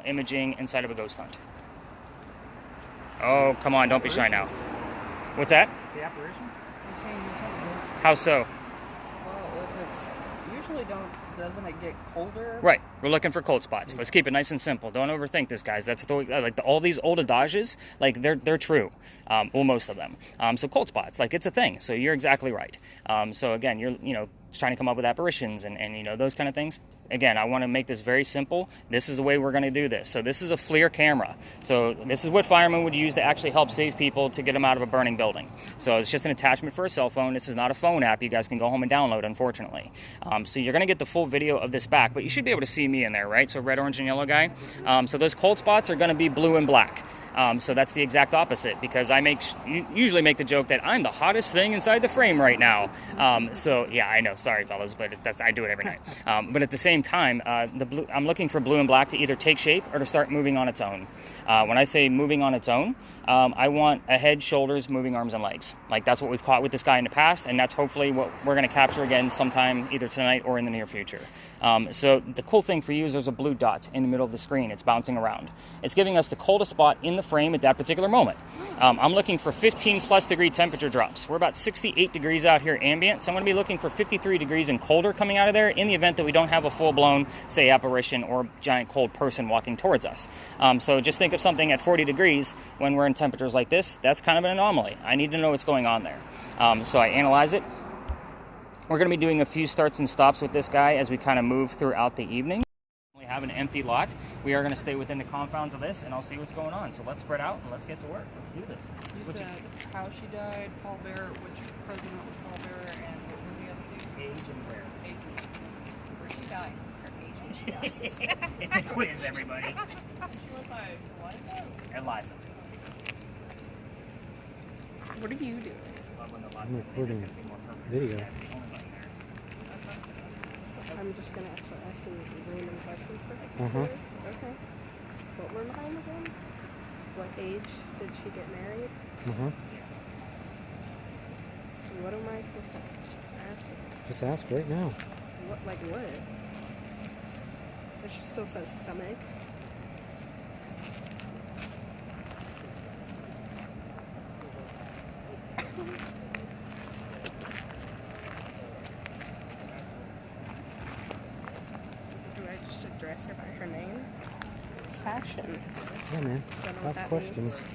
Imaging inside of a ghost hunt. Oh, come on, don't be shy now. What's that? It's the apparition? How so? Well, if it's usually doesn't it get colder? Right, we're looking for cold spots. Let's keep it nice and simple. Don't overthink this, guys. That's all these old adages, like they're true. Well, most of them. So cold spots, like it's a thing. So you're exactly right. So again, you're trying to come up with apparitions and those kind of things. Again, I want to make this very simple. This is the way we're going to do this. So this is a FLIR camera. So this is what firemen would use to actually help save people to get them out of a burning building. So it's just an attachment for a cell phone. This is not a phone app you guys can go home and download, unfortunately. So you're going to get the full video of this back, but you should be able to see me in there, right? So red, orange, and yellow guy. So those cold spots are going to be blue and black. So that's the exact opposite, because I usually make the joke that I'm the hottest thing inside the frame right now. So yeah, I know, sorry fellas, but I do it every night. But at the same time, I'm looking for blue and black to either take shape or to start moving on its own. When I say moving on its own, I want a head, shoulders, moving arms and legs. Like that's what we've caught with this guy in the past, and that's hopefully what we're going to capture again sometime either tonight or in the near future. So the cool thing for you is there's a blue dot in the middle of the screen. It's bouncing around. It's giving us the coldest spot in the frame at that particular moment. I'm looking for 15 plus degree temperature drops. We're about 68 degrees out here ambient, so I'm going to be looking for 53 degrees and colder coming out of there in the event that we don't have a full-blown, say, apparition or giant cold person walking towards us. So just think of something at 40 degrees when we're in temperatures like this. That's kind of an anomaly. I need to know what's going on there. So I analyze it. We're going to be doing a few starts and stops with this guy as we kind of move throughout the evening. We have an empty lot. We are going to stay within the confines of this, and I'll see what's going on. So let's spread out and let's get to work. Let's do this. You said how she died, Paul Bearer, which president was Paul Bearer, and what were the other two? Age and where. Age. Where she died. Her age and she died. It's a quiz, everybody. She looked like Eliza? Eliza. What are you doing? I'm recording video. I'm just going to start asking random questions for her. Uh-huh. Okay. What were mine again? What age did she get married? Uh-huh. What am I supposed to ask her? Just ask right now. What? But she still says stomach. Do I just address her by her name? Fashion. Yeah, man. Don't know what Ask that questions.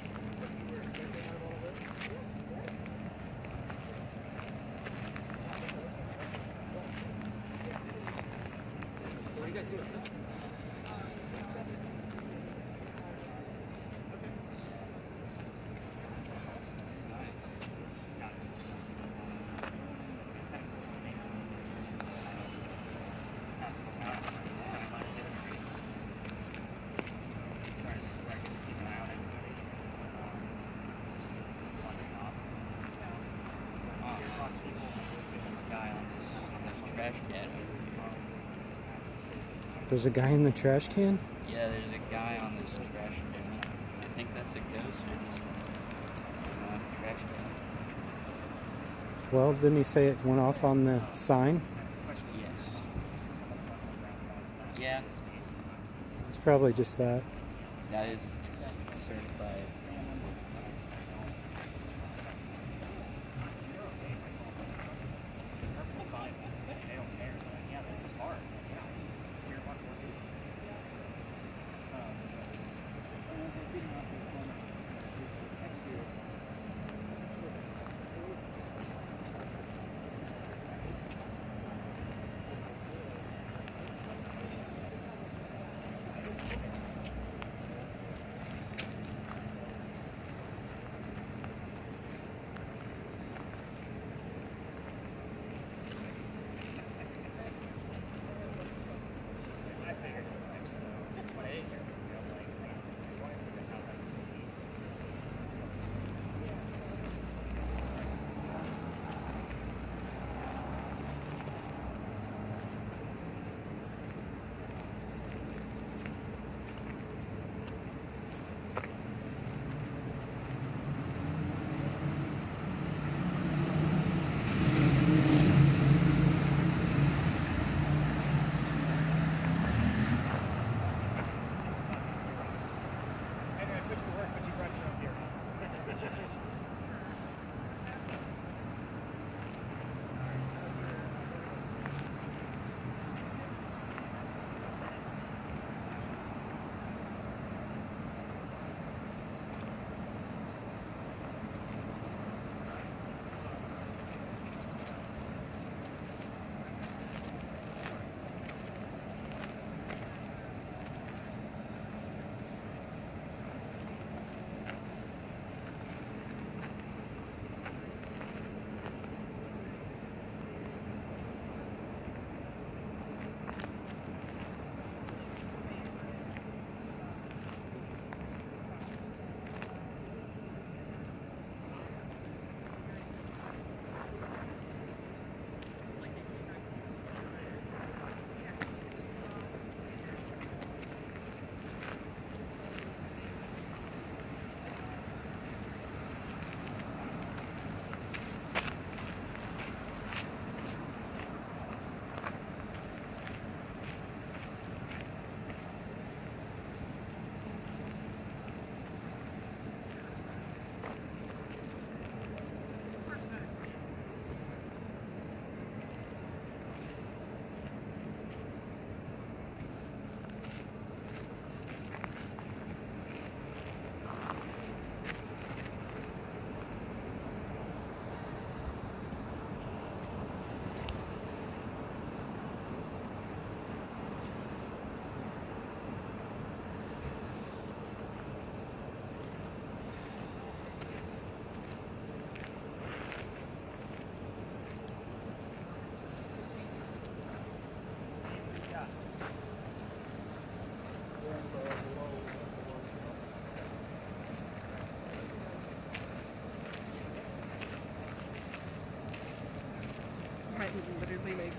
What are you guys doing? There's a guy in the trash can? Yeah, there's a guy on this trash can. I think that's a ghost or just a trash can. Well, didn't he say it went off on the sign? Yes. Yeah, It's probably just that. that is certified.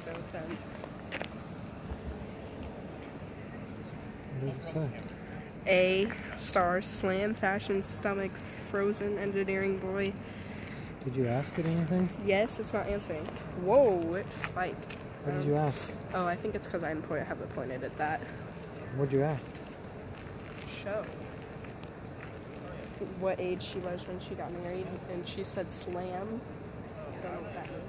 no sense. What does it say? A star slam fashion stomach frozen engineering boy. Did you ask it anything? Yes, it's not answering. Whoa, it spiked. What did you ask? Oh, I think it's because I have it pointed at that. What'd you ask? Show. What age she was when she got married, and she said slam. I don't know what that means.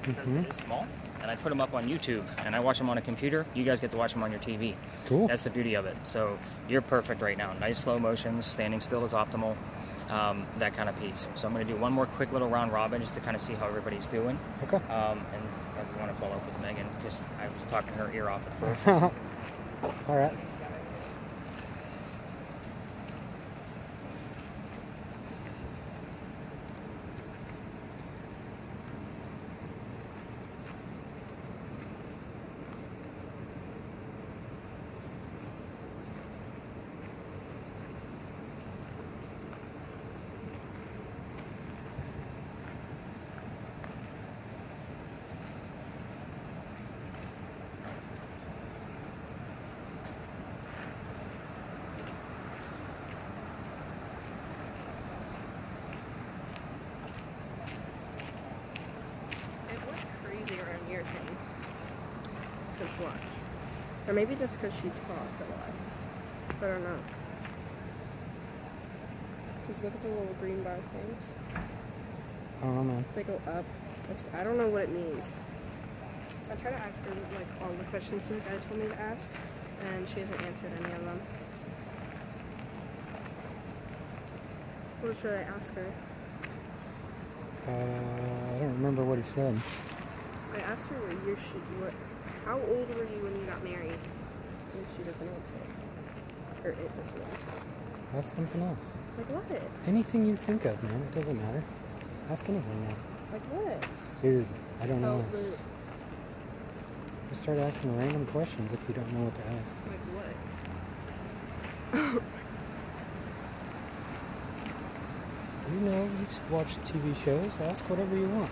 Because it is small, and I put them up on YouTube, and I watch them on a computer. You guys get to watch them on your TV. Cool. That's the beauty of it. So you're perfect right now. Nice slow motions, standing still is optimal, that kind of piece. So I'm going to do one more quick little round robin just to kind of see how everybody's doing. Okay. And I want to follow up with Megan because I was talking her ear off at first. All right. It went crazy around your thing. Cause watch. Or maybe that's because she talked a lot. I don't know. Cause look at the little green bar things. I don't know, man. They go up. I don't know what it means. I try to ask her like all the questions the guy told me to ask, and she hasn't answered any of them. What should I ask her? I don't remember what he said. I asked her how old were you when you got married? And she doesn't answer. Or it doesn't answer. Ask something else. Like what? Anything you think of, man. It doesn't matter. Ask anything now. Like what? Dude, I don't know. Oh, Just start asking random questions if you don't know what to ask. like what? You know, you just watch TV shows. Ask whatever you want.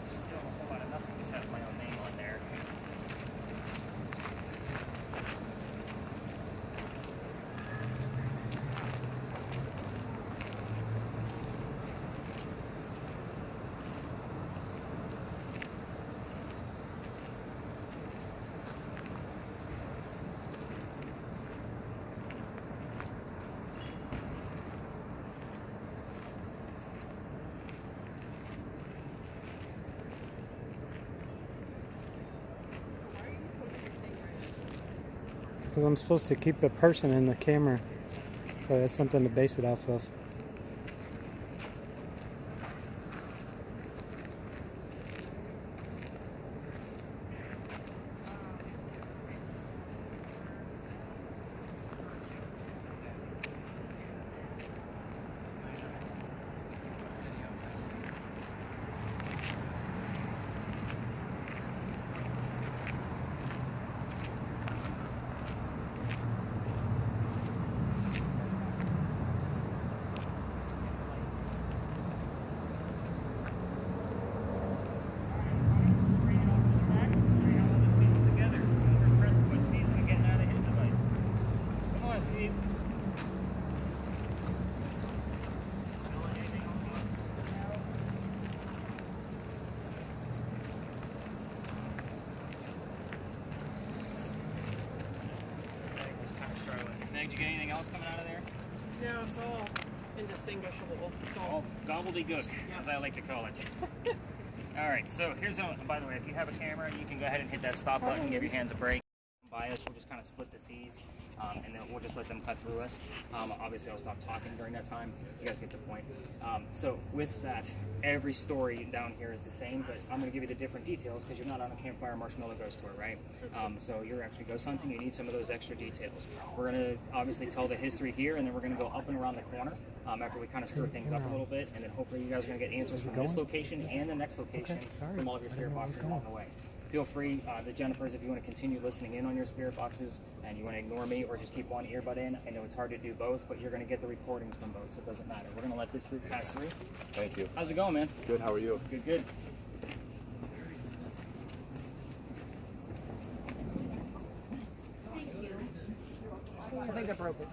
Still a whole lot of nothing besides my own name on there. Because I'm supposed to keep a person in the camera. So that's something to base it off of. Meg, you get anything else coming out of there? Yeah, it's all indistinguishable. So All gobbledygook, as I like to call it. All right, so here's by the way, if you have a camera, you can go ahead and hit that stop button, give your hands a break. By us, we'll just kind of split the seas, and then we'll just let them cut through us. Obviously, I'll stop talking during that time. You guys get the point. So with that, every story down here is the same, but I'm going to give you the different details because you're not on a Campfire Marshmallow Ghost Tour, right? So you're actually ghost hunting. You need some of those extra details. We're going to obviously tell the history here, and then we're going to go up and around the corner after we kind of stir things up a little bit, and then hopefully you guys are going to get answers from this location and the next location from all of your spirit boxes along the way. Feel free, the Jennifers, if you want to continue listening in on your spirit boxes and you want to ignore me or just keep one earbud in. I know it's hard to do both, but you're going to get the recordings from both, so it doesn't matter. We're going to let this group pass through. Thank you. How's it going, man? Good, how are you? Good, good. I think I broke it.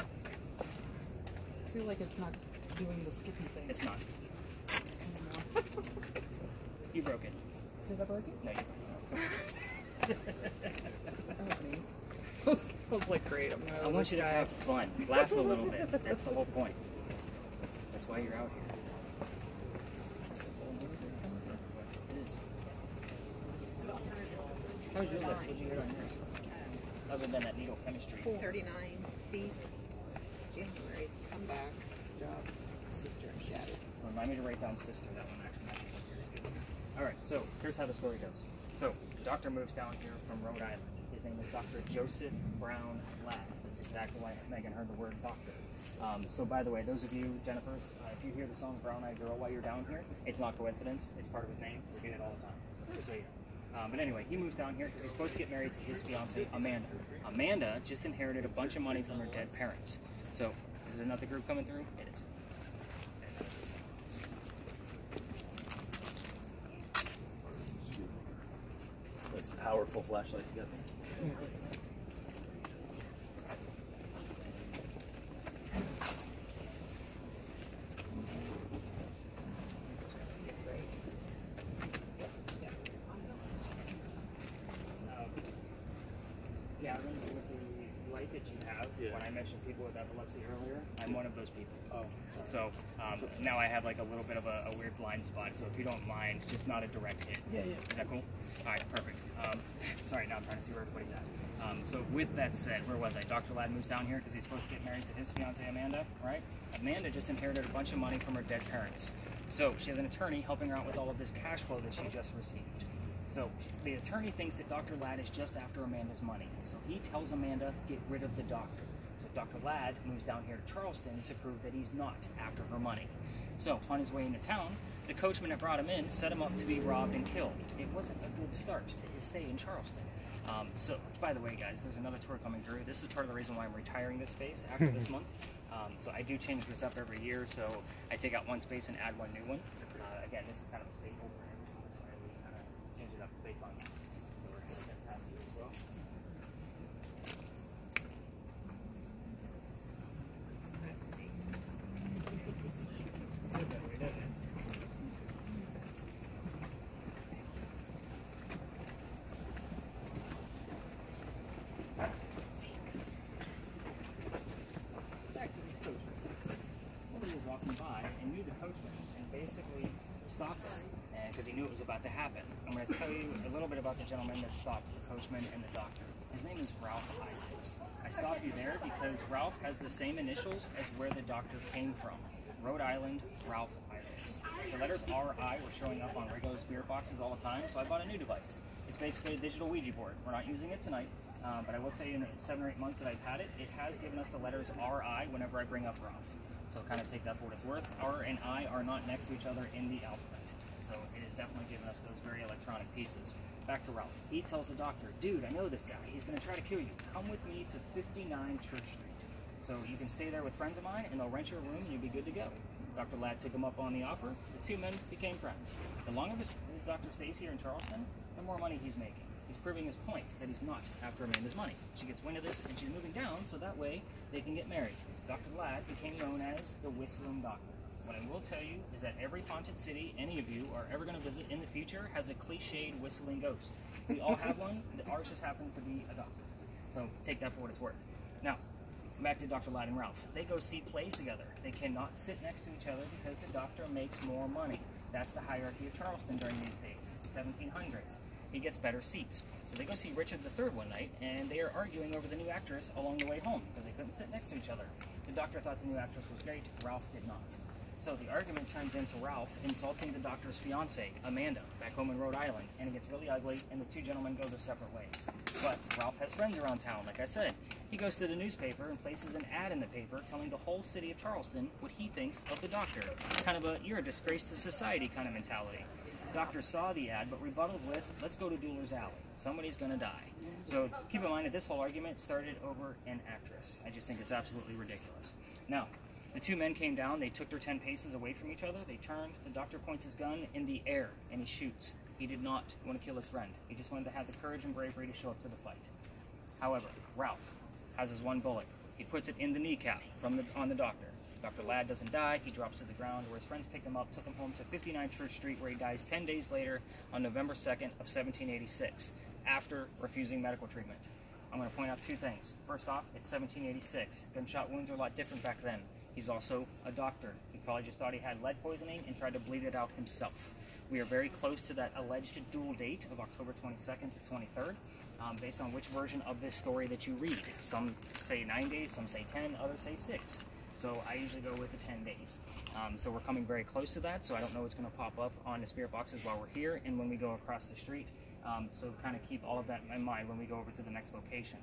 I feel like it's not doing the skippy thing It's not. anymore. You broke it. Did I break it? No, you That was me. I was like, great. I'm gonna. I want you to have fun. Laugh a little bit. That's the whole point. That's why you're out here. Is this a whole news thing? It is. How was your list? What did you hear on yours? Other than that needle chemistry. 39 feet. January. Come back. Job. Sister and dad. Remind me to write down sister. That one actually matches up pretty good. All right, so here's how the story goes. So the doctor moves down here from Rhode Island. His name is Dr. Joseph Brown Ladd. That's exactly why Megan heard the word doctor. So by the way, those of you, Jennifers, if you hear the song Brown Eyed Girl while you're down here, it's not coincidence. It's part of his name. We get it all the time. Just so you know. But anyway, he moves down here because he's supposed to get married to his fiancée, Amanda. Amanda just inherited a bunch of money from her dead parents. So, is there another group coming through? It is. That's a powerful flashlight together. Yeah, I remember with the light that you have, when I mentioned people with epilepsy earlier, I'm one of those people. Oh. So now I have like a little bit of a weird blind spot, so if you don't mind, just not a direct hit. Yeah, yeah. Is that cool? All right, perfect. Sorry, now I'm trying to see where everybody's at. So with that said, where was I? Dr. Ladd moves down here because he's supposed to get married to his fiancée, Amanda, right? Amanda just inherited a bunch of money from her dead parents. So she has an attorney helping her out with all of this cash flow that she just received. So the attorney thinks that Dr. Ladd is just after Amanda's money. So he tells Amanda, get rid of the doctor. So Dr. Ladd moves down here to Charleston to prove that he's not after her money. So on his way into town, the coachman that brought him in set him up to be robbed and killed. It wasn't a good start to his stay in Charleston. So, by the way, guys, there's another tour coming through. This is part of the reason why I'm retiring this space after this month. So I do change this up every year. So I take out one space and add one new one. Again, this is kind of a staple for him. So I always kind of change it up based on that. So we're going to get past you as well. Back to this coachman. Somebody was walking by and knew the coachman and basically stopped him because he knew it was about to happen. I'm going to tell you a little bit about the gentleman that stopped the coachman and the doctor. His name is Ralph Isaacs. I stopped you there because Ralph has the same initials as where the doctor came from. Rhode Island, Ralph Isaacs. The letters RI were showing up on regular spirit boxes all the time, so I bought a new device. It's basically a digital Ouija board. We're not using it tonight, but I will tell you in the 7 or 8 months that I've had it, it has given us the letters RI whenever I bring up Ralph. So kind of take that for what it's worth. R and I are not next to each other in the alphabet. So it has definitely given us those very electronic pieces. Back to Ralph. He tells the doctor, dude, I know this guy. He's going to try to kill you. Come with me to 59 Church Street. So you can stay there with friends of mine, and they'll rent you a room, and you'll be good to go. Dr. Ladd took him up on the offer. The two men became friends. The longer this doctor stays here in Charleston, the more money he's making. He's proving his point that he's not after Amanda's money. She gets wind of this, and she's moving down, so that way they can get married. Dr. Ladd became known as the Whistling Doctor. What I will tell you is that every haunted city any of you are ever going to visit in the future has a cliched whistling ghost. We all have one. Ours just happens to be a doctor. So take that for what it's worth. Now, back to Dr. Ladd and Ralph. They go see plays together. They cannot sit next to each other because the doctor makes more money. That's the hierarchy of Charleston during these days. It's the 1700s. He gets better seats. So they go see Richard III one night, and they are arguing over the new actress along the way home because they couldn't sit next to each other. The doctor thought the new actress was great. Ralph did not. So the argument turns into Ralph insulting the doctor's fiancée, Amanda, back home in Rhode Island, and it gets really ugly, and the two gentlemen go their separate ways. But Ralph has friends around town, like I said. He goes to the newspaper and places an ad in the paper telling the whole city of Charleston what he thinks of the doctor. Kind of a, you're a disgrace to society kind of mentality. Doctor saw the ad, but rebutted with, let's go to Dueler's Alley. Somebody's going to die. So keep in mind that this whole argument started over an actress. I just think it's absolutely ridiculous. Now, the two men came down, they took their 10 paces away from each other, they turned, the doctor points his gun in the air, and he shoots. He did not want to kill his friend. He just wanted to have the courage and bravery to show up to the fight. However, Ralph has his one bullet. He puts it in the kneecap on the doctor. Dr. Ladd doesn't die, he drops to the ground, where his friends picked him up, took him home to 59 Church Street, where he dies 10 days later on November 2nd of 1786, after refusing medical treatment. I'm going to point out two things. First off, it's 1786. Gunshot wounds are a lot different back then. He's also a doctor. He probably just thought he had lead poisoning and tried to bleed it out himself. We are very close to that alleged duel date of October 22nd to 23rd, based on which version of this story that you read. Some say 9 days, some say 10, others say 6. So I usually go with the 10 days. So we're coming very close to that, so I don't know what's going to pop up on the spirit boxes while we're here and when we go across the street. So kind of keep all of that in mind when we go over to the next location.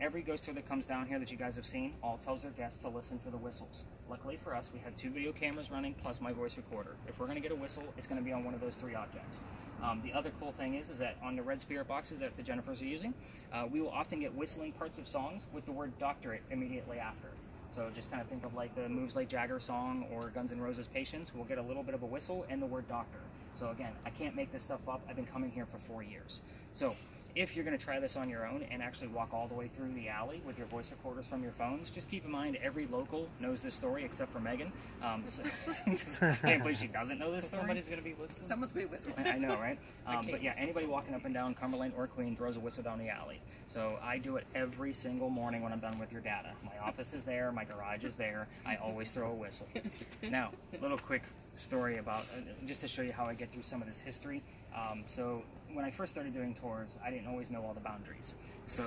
Every ghost tour that comes down here that you guys have seen all tells their guests to listen for the whistles. Luckily for us, we have 2 video cameras running plus my voice recorder. If we're going to get a whistle, it's going to be on one of those 3 objects. The other cool thing is that on the red spirit boxes that the Jennifers are using, we will often get whistling parts of songs with the word doctorate immediately after. So just kind of think of like the Moves Like Jagger song or Guns N' Roses Patience. We'll get a little bit of a whistle and the word doctor. So again, I can't make this stuff up. I've been coming here for 4 years. So if you're going to try this on your own and actually walk all the way through the alley with your voice recorders from your phones, just keep in mind every local knows this story except for Megan. So, I can't believe she doesn't know this story. Somebody's going to be listening. Someone's going to be whistling. I know, right? But yeah, anybody walking up and down Cumberland or Queen throws a whistle down the alley. So I do it every single morning when I'm done with your data. My office is there, my garage is there. I always throw a whistle. Now, a little quick story about, just to show you how I get through some of this history. So when I first started doing tours, I didn't always know all the boundaries. So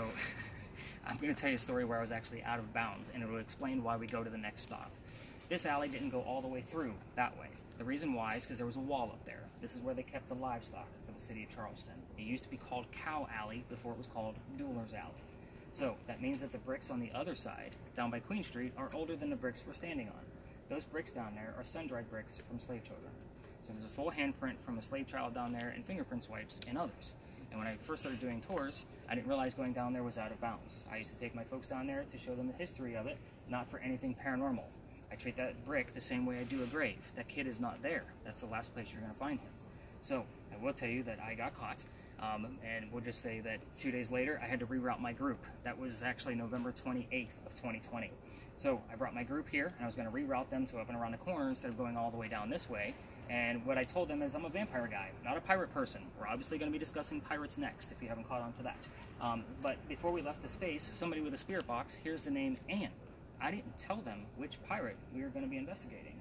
I'm going to tell you a story where I was actually out of bounds, and it will explain why we go to the next stop. This alley didn't go all the way through that way. The reason why is because there was a wall up there. This is where they kept the livestock for the city of Charleston. It used to be called Cow Alley before it was called Dueler's Alley. So that means that the bricks on the other side, down by Queen Street, are older than the bricks we're standing on. Those bricks down there are sun-dried bricks from slave children. So there's a full handprint from a slave child down there and fingerprint swipes and others. And when I first started doing tours, I didn't realize going down there was out of bounds. I used to take my folks down there to show them the history of it, not for anything paranormal. I treat that brick the same way I do a grave. That kid is not there. That's the last place you're going to find him. So I will tell you that I got caught, and we'll just say that 2 days later I had to reroute my group. That was actually November 28th of 2020. So I brought my group here, and I was going to reroute them to up and around the corner instead of going all the way down this way. And what I told them is I'm a vampire guy, not a pirate person. We're obviously going to be discussing pirates next, if you haven't caught on to that. But before we left the space, somebody with a spirit box hears the name Anne. I didn't tell them which pirate we were going to be investigating.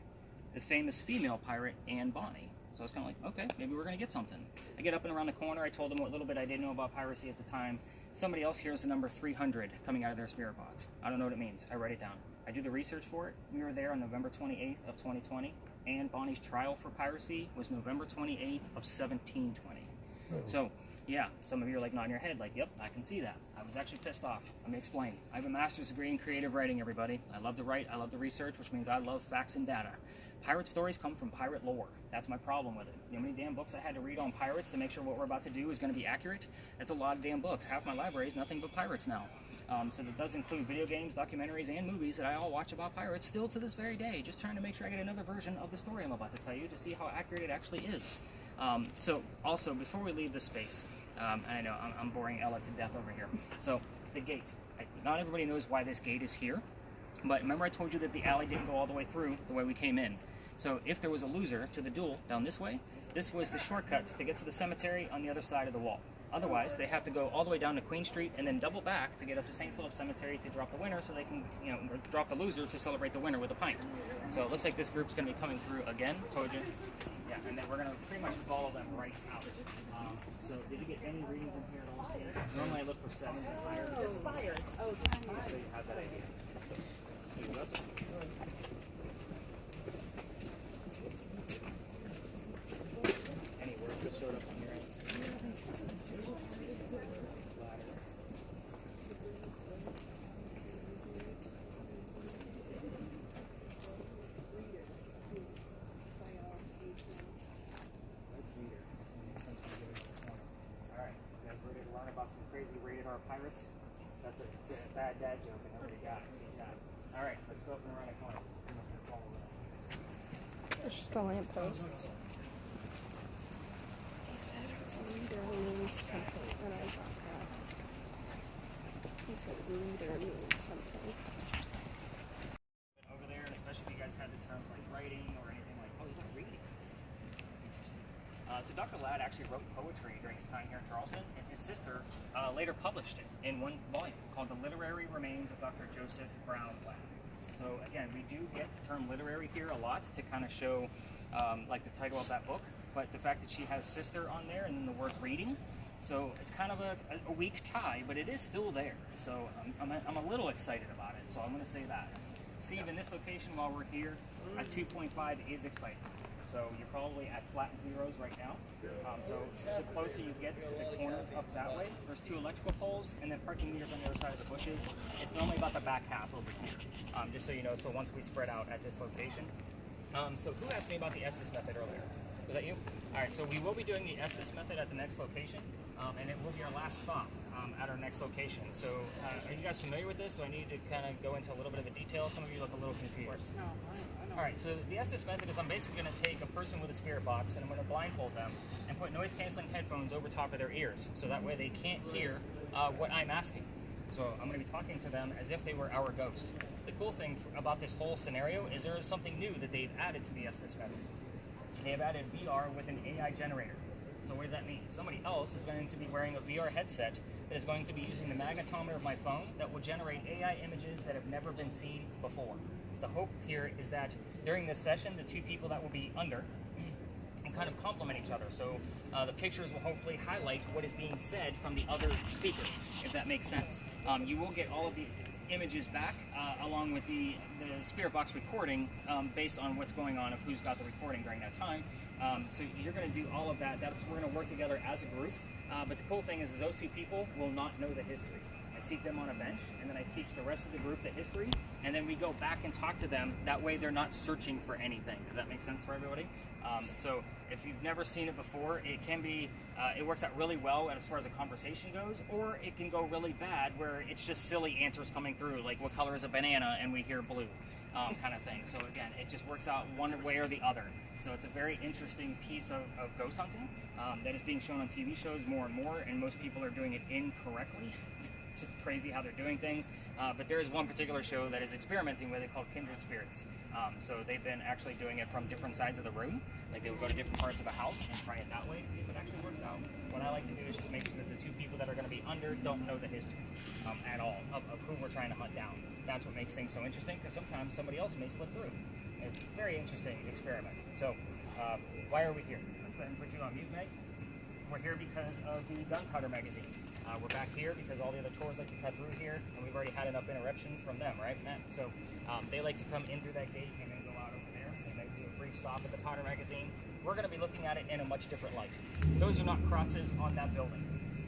The famous female pirate, Anne Bonny. So I was kind of like, okay, maybe we're going to get something. I get up and around the corner. I told them what little bit I didn't know about piracy at the time. Somebody else hears the number 300 coming out of their spirit box. I don't know what it means. I write it down. I do the research for it. We were there on November 28th of 2020. Anne Bonny's trial for piracy was November 28th of 1720. So, yeah, some of you are like nodding your head like, yep, I can see that. I was actually pissed off. Let me explain. I have a master's degree in creative writing, everybody. I love to write, I love to research, which means I love facts and data. Pirate stories come from pirate lore. That's my problem with it. You know how many damn books I had to read on pirates to make sure what we're about to do is going to be accurate? That's a lot of damn books. Half my library is nothing but pirates now. So that does include video games, documentaries, and movies that I all watch about pirates still to this very day, just trying to make sure I get another version of the story I'm about to tell you to see how accurate it actually is. So also, before we leave this space, and I know I'm boring Ella to death over here. So the gate. Not everybody knows why this gate is here, but remember I told you that the alley didn't go all the way through the way we came in. So if there was a loser to the duel down this way, this was the shortcut to get to the cemetery on the other side of the wall. Otherwise, they have to go all the way down to Queen Street and then double back to get up to St. Philip Cemetery to drop the winner, so they can, you know, or drop the loser to celebrate the winner with a pint. So it looks like this group's going to be coming through again. Told you. Yeah, and then we're going to pretty much follow them right out. So did you get any readings in here at all? Normally I look for 7s and higher. Inspired. Oh, So you have that idea. So, here goes. Any words that showed up on your end? Alright, you guys ready to learn about some crazy rated R pirates? That's a bad dad joke, and nobody got it. Alright, let's go up and around the corner. It's just a lamppost. He said leader means something, and I got that. He said leader means something. Over there, and especially if you guys had the terms like writing or anything like, oh, you don't read it. Interesting. So Dr. Ladd actually wrote poetry during his time here in Charleston, and his sister later published it in one volume called The Literary Remains of Dr. Joseph Brown Ladd. So again, we do get the term literary here a lot to kind of show like the title of that book, but the fact that she has sister on there and then the word reading, so it's kind of a weak tie, but it is still there. So I'm a little excited about it, so I'm going to say that. Steve, in this location while we're here, a 2.5 is exciting. So you're probably at flat zeros right now. So the closer you get to the corners up that way, there's 2 electrical poles and then parking meters on the other side of the bushes. It's normally about the back half over here, just so you know, so once we spread out at this location. So who asked me about the Estes method earlier? Was that you? All right, so we will be doing the Estes method at the next location, and it will be our last stop at our next location. So are you guys familiar with this? Do I need to kind of go into a little bit of a detail? Some of you look a little confused. No, I know. All right, so the Estes method is I'm basically going to take a person with a spirit box and I'm going to blindfold them and put noise-canceling headphones over top of their ears, so that way they can't hear what I'm asking. So I'm going to be talking to them as if they were our ghost. The cool thing about this whole scenario is there is something new that they've added to the Estes method. They have added VR with an AI generator. So what does that mean? Somebody else is going to be wearing a VR headset that is going to be using the magnetometer of my phone that will generate AI images that have never been seen before. The hope here is that during this session, the 2 people that will be under and kind of complement each other. So the pictures will hopefully highlight what is being said from the other speaker, if that makes sense. You will get all of the images back along with the Spirit Box recording based on what's going on of who's got the recording during that time. So you're going to do all of that. We're going to work together as a group. But the cool thing is those 2 people will not know the history. I seat them on a bench, and then I teach the rest of the group the history, and then we go back and talk to them. That way they're not searching for anything. Does that make sense for everybody? So if you've never seen it before, it can be, it works out really well as far as a conversation goes, or it can go really bad where it's just silly answers coming through, like what color is a banana, and we hear blue, kind of thing. So again, it just works out one way or the other. So it's a very interesting piece of ghost hunting that is being shown on TV shows more and more, and most people are doing it incorrectly. It's just crazy how they're doing things. But there is one particular show that is experimenting with it called Kindred Spirits. So they've been actually doing it from different sides of the room. Like they will go to different parts of a house and try it that way, see if it actually works out. What I like to do is just make sure that the 2 people that are going to be under don't know the history at all of who we're trying to hunt down. That's what makes things so interesting, because sometimes somebody else may slip through. It's a very interesting experiment. So why are we here? Let's go ahead and put you on mute, Meg. We're here because of the Gunpowder magazine. We're back here because all the other tours like to cut through here, and we've already had enough interruption from them, right, Matt? So they like to come in through that gate and then go out over there. They may do a brief stop at the Powder magazine. We're going to be looking at it in a much different light. Those are not crosses on that building.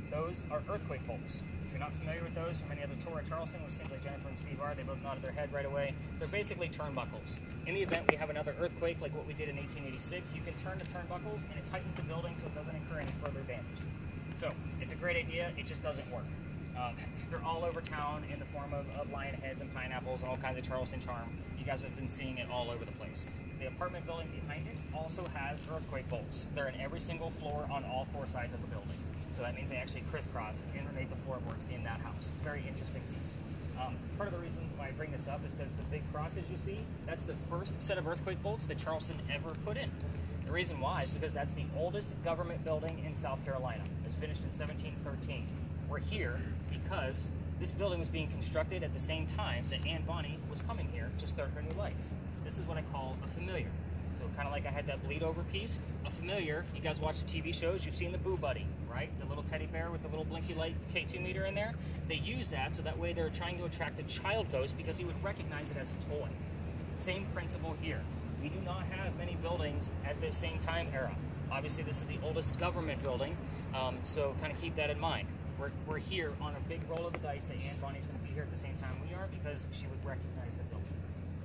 Those are earthquake bolts. If you're not familiar with those from any other tour at Charleston, which seems like Jennifer and Steve are, they both nodded their head right away. They're basically turnbuckles. In the event we have another earthquake like what we did in 1886, you can turn the turnbuckles and it tightens the building so it doesn't incur any further damage. So it's a great idea, it just doesn't work. They're all over town in the form of lion heads and pineapples and all kinds of Charleston charm. You guys have been seeing it all over the place. The apartment building behind it also has earthquake bolts. They're in every single floor on all 4 sides of the building. So that means they actually crisscross underneath the floorboards in that house. It's a very interesting piece. Part of the reason why I bring this up is because the big crosses you see, that's the first set of earthquake bolts that Charleston ever put in. The reason why is because that's the oldest government building in South Carolina. It was finished in 1713. We're here because this building was being constructed at the same time that Anne Bonny was coming here to start her new life. This is what I call a familiar. So kind of like I had that bleed over piece, a familiar. You guys watch the TV shows, you've seen the Boo Buddy, right? The little teddy bear with the little blinky light K2 meter in there. They use that so that way they're trying to attract a child ghost because he would recognize it as a toy. Same principle here. We do not have many buildings at this same time era. Obviously this is the oldest government building, so kind of keep that in mind. We're here on a big roll of the dice that Anne Bonny's going to be here at the same time we are because she would recognize the building.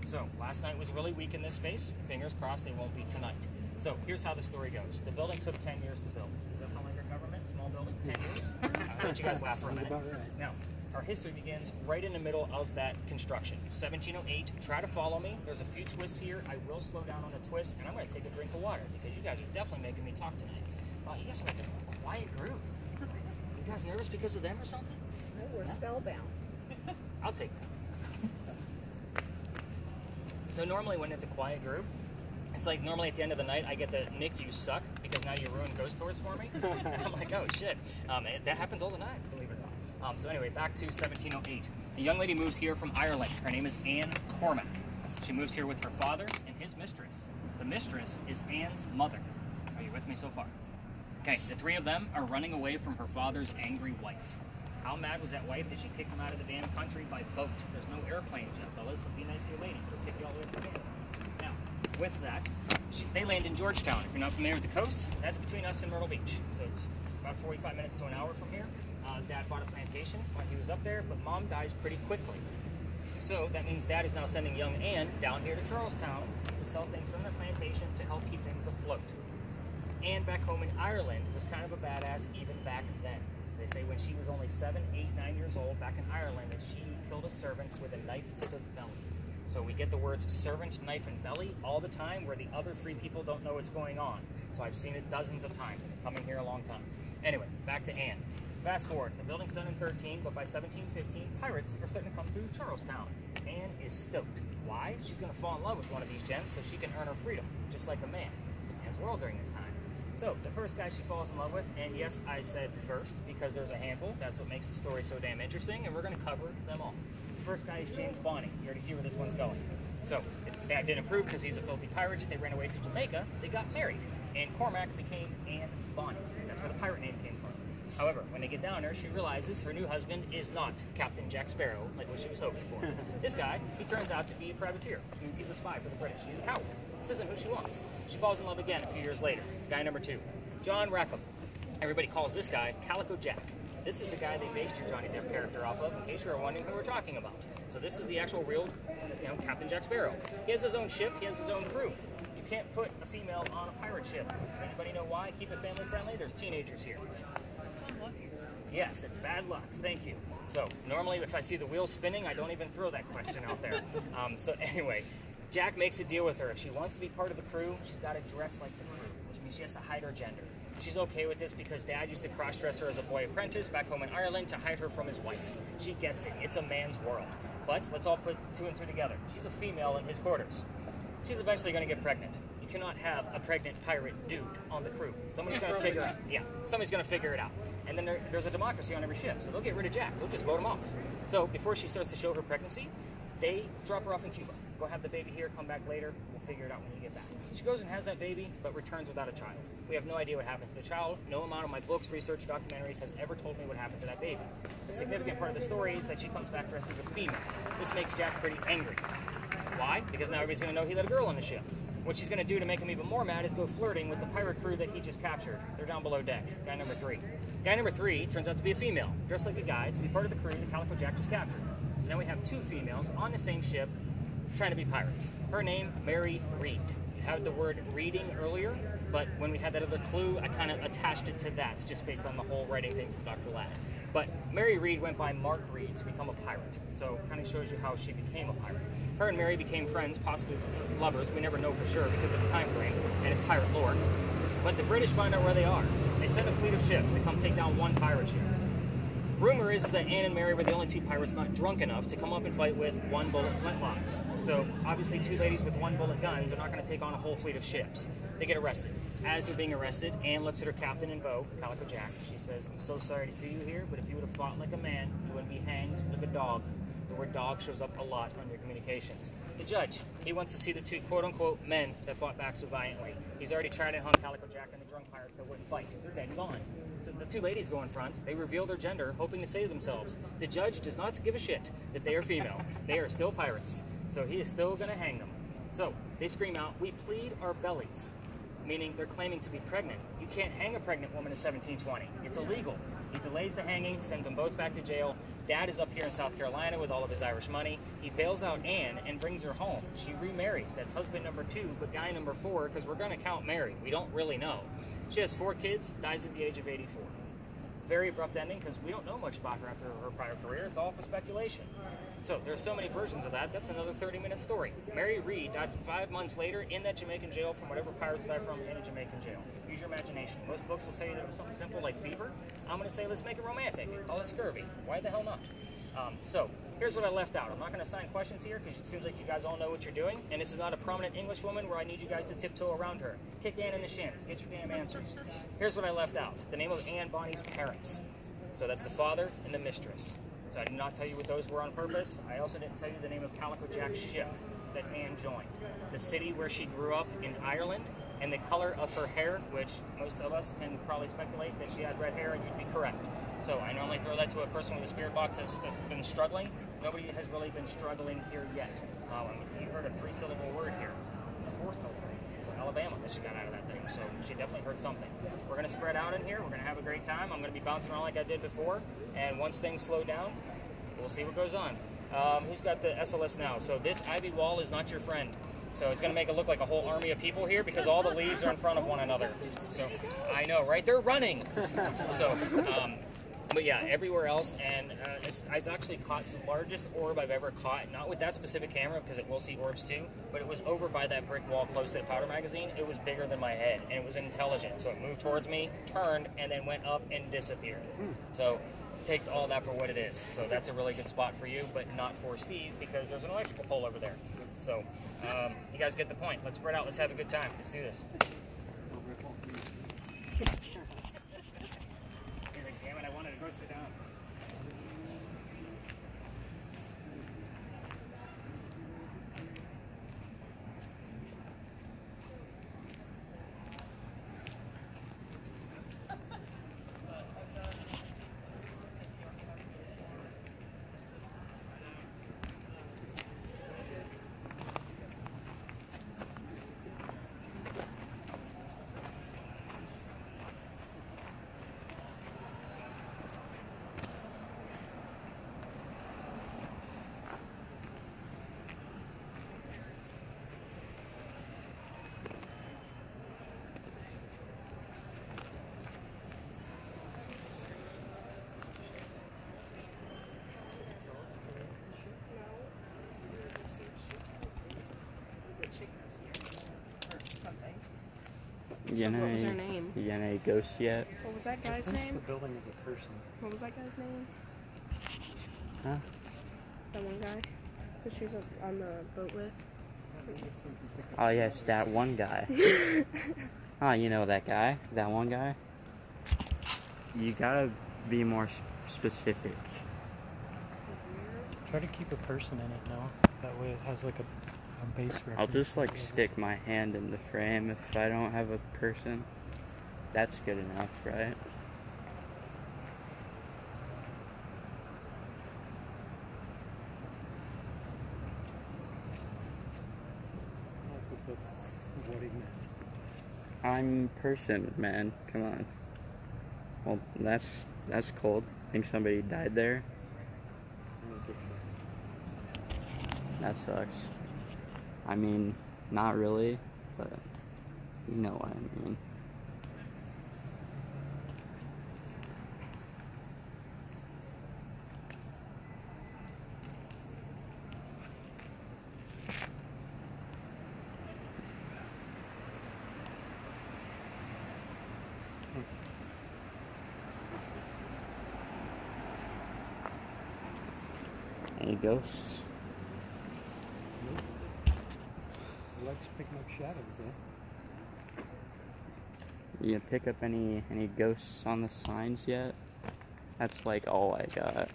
So, last night was really weak in this space. Fingers crossed they won't be tonight. So, here's how the story goes. The building took 10 years to build. Does that sound like a government? Small building? 10 years? I'll let you guys laugh for a minute. Now, our history begins right in the middle of that construction. 1708. Try to follow me. There's a few twists here. I will slow down on the twist, and I'm going to take a drink of water because you guys are definitely making me talk tonight. Wow, you guys are like a quiet group. You guys nervous because of them or something? No, we're spellbound. I'll take that. So normally when it's a quiet group, it's like normally at the end of the night I get the Nick, you suck because now you ruined ghost tours for me. I'm like, oh shit. That happens all the time, believe it or not. So anyway, back to 1708. The young lady moves here from Ireland. Her name is Anne Cormac. She moves here with her father and his mistress. The mistress is Anne's mother. Are you with me so far? Okay, the three of them are running away from her father's angry wife. How mad was that wife that she kicked him out of the damn country by boat? There's no airplanes yet, fellas, so be nice to your ladies. They'll kick you all the way up to Canada. Now, with that, they land in Georgetown. If you're not familiar with the coast, that's between us and Myrtle Beach. So it's about 45 minutes to an hour from here. Dad bought a plantation when he was up there, but Mom dies pretty quickly. So that means Dad is now sending young Anne down here to Charlestown to sell things from the plantation to help keep things afloat. Anne back home in Ireland was kind of a badass even back then. They say when she was only 7, 8, 9 years old back in Ireland that she killed a servant with a knife to the belly. So we get the words servant, knife, and belly all the time where the other three people don't know what's going on. So I've seen it dozens of times and coming here a long time. Anyway, back to Anne. Fast forward, the building's done in 13, but by 1715, pirates are starting to come through Charlestown. Anne is stoked. Why? She's going to fall in love with one of these gents so she can earn her freedom, just like a man. It's a man's world during this time. So, the first guy she falls in love with, and yes, I said first, because there's a handful, that's what makes the story so damn interesting, and we're going to cover them all. The first guy is James Bonny. You already see where this one's going. So, Dad didn't approve because he's a filthy pirate. They ran away to Jamaica. They got married. Anne Cormac became Anne Bonny. That's where the pirate name came from. However, when they get down there, she realizes her new husband is not Captain Jack Sparrow, like what she was hoping for. This guy, he turns out to be a privateer, which means he's a spy for the British. He's a coward. This isn't who she wants. She falls in love again a few years later. Guy number 2, John Rackham. Everybody calls this guy Calico Jack. This is the guy they based your Johnny Depp character off of, in case you were wondering who we're talking about. So this is the actual real, Captain Jack Sparrow. He has his own ship, he has his own crew. You can't put a female on a pirate ship. Anybody know why? Keep it family friendly? There's teenagers here. Yes, it's bad luck. Thank you. So normally if I see the wheel spinning, I don't even throw that question out there. So anyway, Jack makes a deal with her. If she wants to be part of the crew, she's got to dress like the crew, which means she has to hide her gender. She's okay with this because Dad used to cross-dress her as a boy apprentice back home in Ireland to hide her from his wife. She gets it. It's a man's world. But let's all put 2 and 2 together. She's a female in his quarters. She's eventually going to get pregnant. You cannot have a pregnant pirate dude on the crew. Somebody's going to figure it out. Yeah, somebody's going to figure it out. And then there's a democracy on every ship, so they'll get rid of Jack. They'll just vote him off. So before she starts to show her pregnancy, they drop her off in Cuba. Go have the baby here, come back later, we'll figure it out when you get back. She goes and has that baby, but returns without a child. We have no idea what happened to the child. No amount of my books, research, documentaries has ever told me what happened to that baby. The significant part of the story is that she comes back dressed as a female. This makes Jack pretty angry. Why? Because now everybody's going to know he let a girl on the ship. What she's going to do to make him even more mad is go flirting with the pirate crew that he just captured. They're down below deck. Guy number 3. Guy number 3 turns out to be a female, dressed like a guy, to be part of the crew that Calico Jack just captured. So now we have 2 females on the same ship trying to be pirates. Her name, Mary Read. You had the word reading earlier, but when we had that other clue, I kind of attached it to that. It's just based on the whole writing thing from Dr. Ladd. But Mary Read went by Mark Read to become a pirate. So it kind of shows you how she became a pirate. Her and Mary became friends, possibly lovers. We never know for sure because of the time frame, and it's pirate lore. But the British find out where they are. They send a fleet of ships to come take down one pirate ship. Rumor is that Anne and Mary were the only two pirates not drunk enough to come up and fight with one bullet flintlocks. So obviously 2 ladies with 1 bullet guns are not going to take on a whole fleet of ships. They get arrested. As they're being arrested, Anne looks at her captain in bow, Calico Jack. She says, "I'm so sorry to see you here, but if you would have fought like a man, you wouldn't be hanged like a dog." The word dog shows up a lot on your communications. The judge, he wants to see the 2 quote-unquote men that fought back so valiantly. He's already tried it on Calico Jack and the drunk pirates that wouldn't fight. They're dead and gone. So the 2 ladies go in front. They reveal their gender, hoping to save themselves. The judge does not give a shit that they are female. They are still pirates. So he is still going to hang them. So they scream out, "We plead our bellies," meaning they're claiming to be pregnant. You can't hang a pregnant woman in 1720. It's illegal. He delays the hanging, sends them both back to jail. Dad is up here in South Carolina with all of his Irish money. He bails out Anne and brings her home. She remarries. That's husband number 2, but guy number 4, because we're going to count Mary. We don't really know. She has 4 kids, dies at the age of 84. Very abrupt ending, because we don't know much about her after her prior career. It's all for speculation. So there's so many versions of that. That's another 30-minute story. Mary Read died 5 months later in that Jamaican jail from whatever pirates died from in a Jamaican jail. Use your imagination. Most books will tell you that it was something simple like fever. I'm going to say let's make it romantic and call it scurvy. Why the hell not? So here's what I left out. I'm not going to assign questions here because it seems like you guys all know what you're doing. And this is not a prominent English woman where I need you guys to tiptoe around her. Kick Anne in the shins. Get your damn answers. Here's what I left out. The name of Anne Bonny's parents. So that's the father and the mistress. So I did not tell you what those were on purpose. I also didn't tell you the name of Calico Jack's ship that Anne joined. The city where she grew up in Ireland, and the color of her hair, which most of us can probably speculate that she had red hair, and you'd be correct. So I normally throw that to a person with a spirit box that's been struggling. Nobody has really been struggling here yet. You heard a 3-syllable word here, a 4-syllable. So Alabama that she got out of that thing. So she definitely heard something. We're going to spread out in here. We're going to have a great time. I'm going to be bouncing around like I did before. And once things slow down, we'll see what goes on. Who's got the SLS now? So this ivy wall is not your friend. So it's going to make it look like a whole army of people here because all the leaves are in front of one another. So I know, right? They're running. So, but yeah, everywhere else. And I've actually caught the largest orb I've ever caught. Not with that specific camera because it will see orbs too. But it was over by that brick wall close to the powder magazine. It was bigger than my head. And it was intelligent. So it moved towards me, turned, and then went up and disappeared. So take all that for what it is. So that's a really good spot for you, but not for Steve because there's an electrical pole over there. So you guys get the point. Let's spread out. Let's have a good time. Let's do this. Damn it, I wanted to go sit down. What was her name? Yene Ghost yet? What was that guy's The name? building is a person. What was that guy's name? Huh? That one guy that she was on the boat with? Oh yes, that one guy. Oh, you know that guy? That one guy? You gotta be more specific. Try to keep a person in it now. That way it has like a base reference. I'll just like stick my hand in the frame if I don't have a person. That's good enough, right? I think that's what he meant. I'm person, man. Come on. Well, that's cold. Think somebody died there? I don't think so. That sucks. I mean, not really, but you know what I mean. Any ghosts? He likes picking up shadows, You pick up any ghosts on the signs yet? That's like all I got.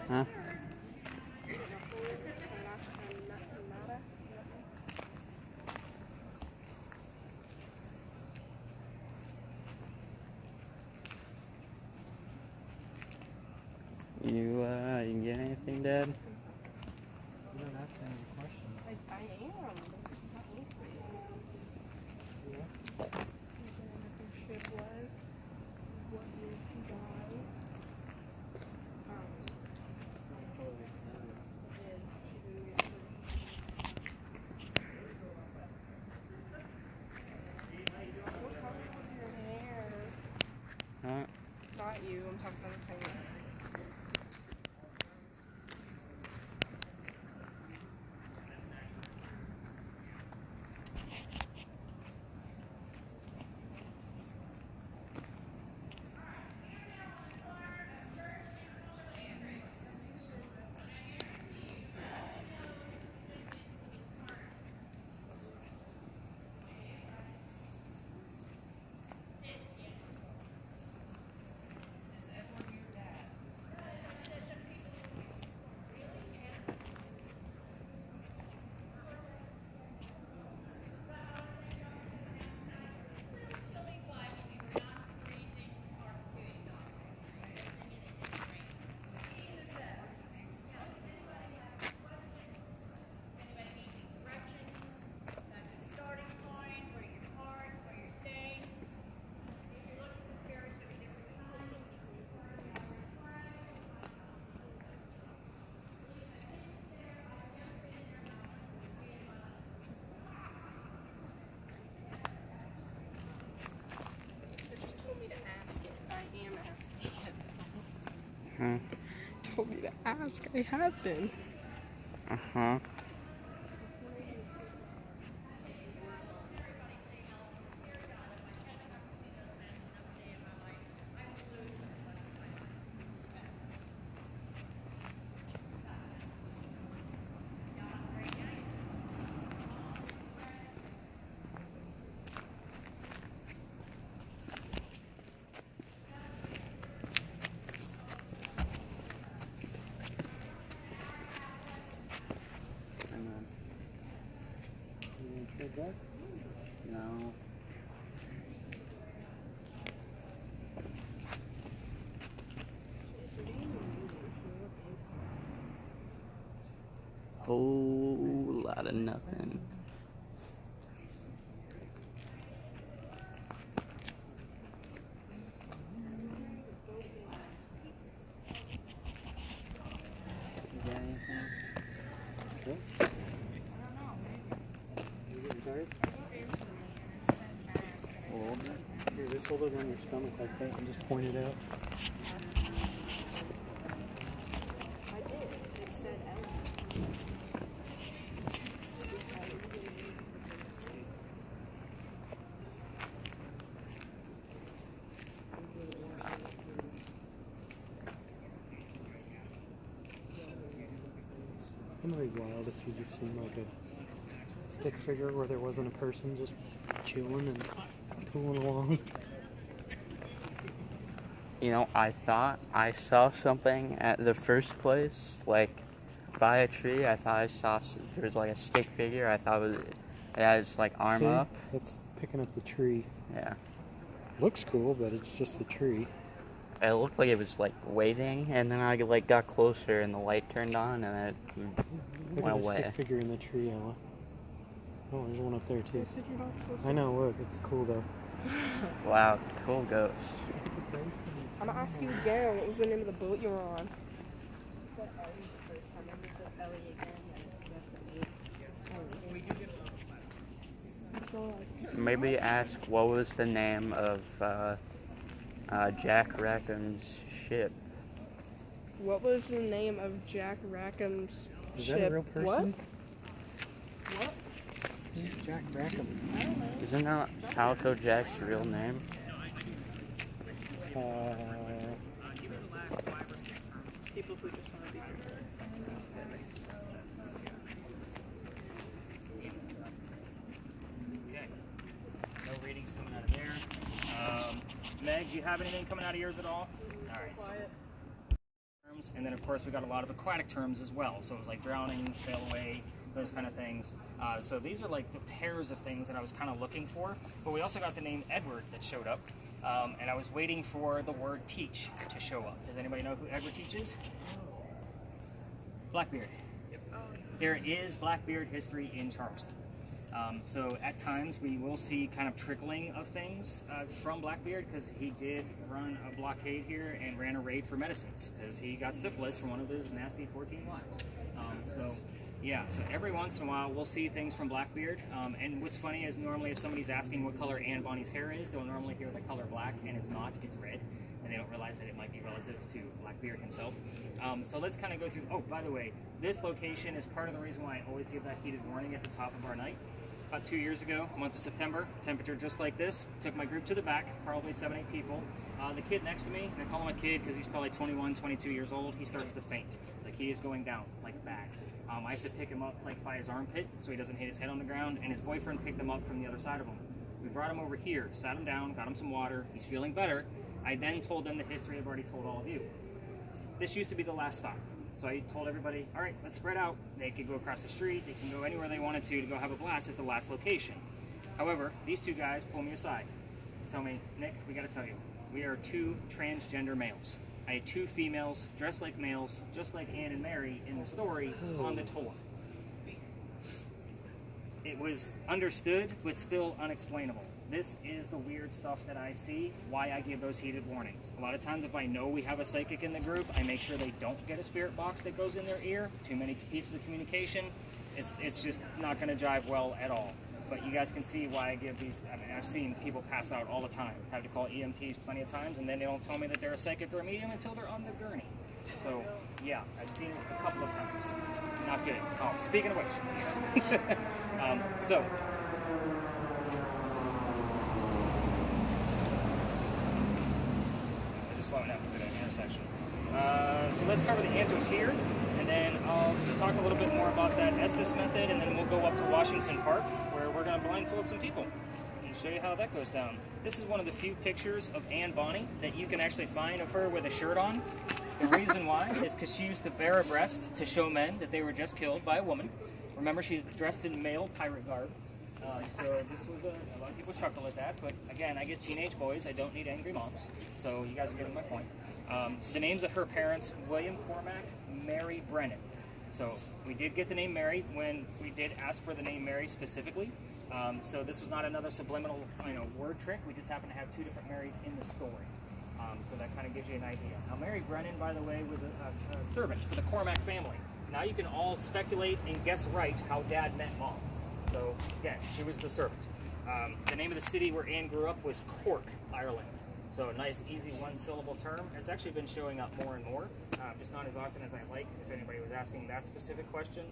Huh? You get anything, Dad? You don't have to answer questions. I am. Not me. Her ship was. What year she died. What color was your hair? Huh? Not you. I'm talking about the thing. It just told me to ask it. I am asking it. Huh? Told me to ask. I have been. Uh-huh. whole lot of nothing. You got anything? A little bit. Here, just hold it on your stomach like that and just point it out. I did. It said Ellie. It would be wild if you just seemed like a stick figure where there wasn't a person just chilling and tooling along. You know, I thought I saw something at the first place, like by a tree. I thought I saw there was like a stick figure. I thought it had its like arm See? up. That's picking up the tree. Yeah, Looks cool, but it's just the tree. it looked like it was like waving, and then I like got closer, and the light turned on, and it Look went at the away. stick figure in the tree, Ella. Oh, there's one up there too. They said you're not supposed to. I know, look, it's cool though. Wow, cool ghost. I'm gonna ask you again. What was the name of the boat you were on? Maybe ask what was the name of Jack Rackham's ship. What was the name of Jack Rackham's Is ship? that a real person? What? What? Who's Jack Rackham? Isn't that Calico Jack's real name? People who just want to be Okay. No readings coming out of there. Meg, do you have anything coming out of yours at all? All right. quiet. Terms, and then of course we got a lot of aquatic terms as well. So it was like drowning, sail away, those kind of things. So these are like the pairs of things that I was kind of looking for. But we also got the name Edward that showed up, and I was waiting for the word teach to show up. Does anybody know who Edward Teach is? Blackbeard. There is Blackbeard history in Charleston. So at times we will see kind of trickling of things from Blackbeard, because he did run a blockade here and ran a raid for medicines because he got syphilis from one of his nasty 14 wives. Yeah, so every once in a while we'll see things from Blackbeard. And what's funny is normally if somebody's asking what color Anne Bonny's hair is, they'll normally hear the color black, and it's not, it's red. And they don't realize that it might be relative to Blackbeard himself. So let's kind of go through. Oh, by the way, this location is part of the reason why I always give that heated warning at the top of our night. About 2 years ago, month of September, temperature just like this, took my group to the back, probably 7, 8 people. The kid next to me, and I call him a kid because he's probably 21, 22 years old, he starts to faint. Like he is going down, like bad. I have to pick him up like by his armpit so he doesn't hit his head on the ground, and his boyfriend picked him up from the other side of him. We brought him over here, sat him down, got him some water, he's feeling better. I then told them the history I've already told all of you. This used to be the last stop. So I told everybody, all right, let's spread out. They could go across the street, they can go anywhere they wanted to go have a blast at the last location. However, these two guys pull me aside. Tell me, Nick, we gotta tell you, we are 2 transgender males. I had 2 females dressed like males, just like Anne and Mary in the story on the tour. It was understood, but still unexplainable. This is the weird stuff that I see, why I give those heated warnings. A lot of times if I know we have a psychic in the group, I make sure they don't get a spirit box that goes in their ear. Too many pieces of communication. It's just not going to jive well at all. But you guys can see why I give these. I mean, I've seen people pass out all the time. I've had to call EMTs plenty of times, and then they don't tell me that they're a psychic or a medium until they're on the gurney. So, yeah, I've seen it a couple of times. Not good. Oh, speaking of which. So, just slowing down because we're at an intersection. So let's cover the answers here, and then I'll talk a little bit more about that Estes method, and then we'll go up to Washington Park, where we're going to blindfold some people and show you how that goes down. This is one of the few pictures of Anne Bonny that you can actually find of her with a shirt on. The reason why is because she used to bare a breast to show men that they were just killed by a woman. Remember, she's dressed in male pirate garb. So this was a lot of people chuckle at that, but again, I get teenage boys. I don't need angry moms. So you guys are getting my point. The names of her parents, William Cormack, Mary Brennan. So we did get the name Mary when we did ask for the name Mary specifically. So this was not another subliminal, word trick. We just happen to have two different Marys in the story. So that kind of gives you an idea. Now, Mary Brennan, by the way, was a servant for the Cormac family. Now you can all speculate and guess right how Dad met Mom. So again, she was the servant. The name of the city where Anne grew up was Cork, Ireland. So a nice, easy one-syllable term. It's actually been showing up more and more, just not as often as I like, if anybody was asking that specific question.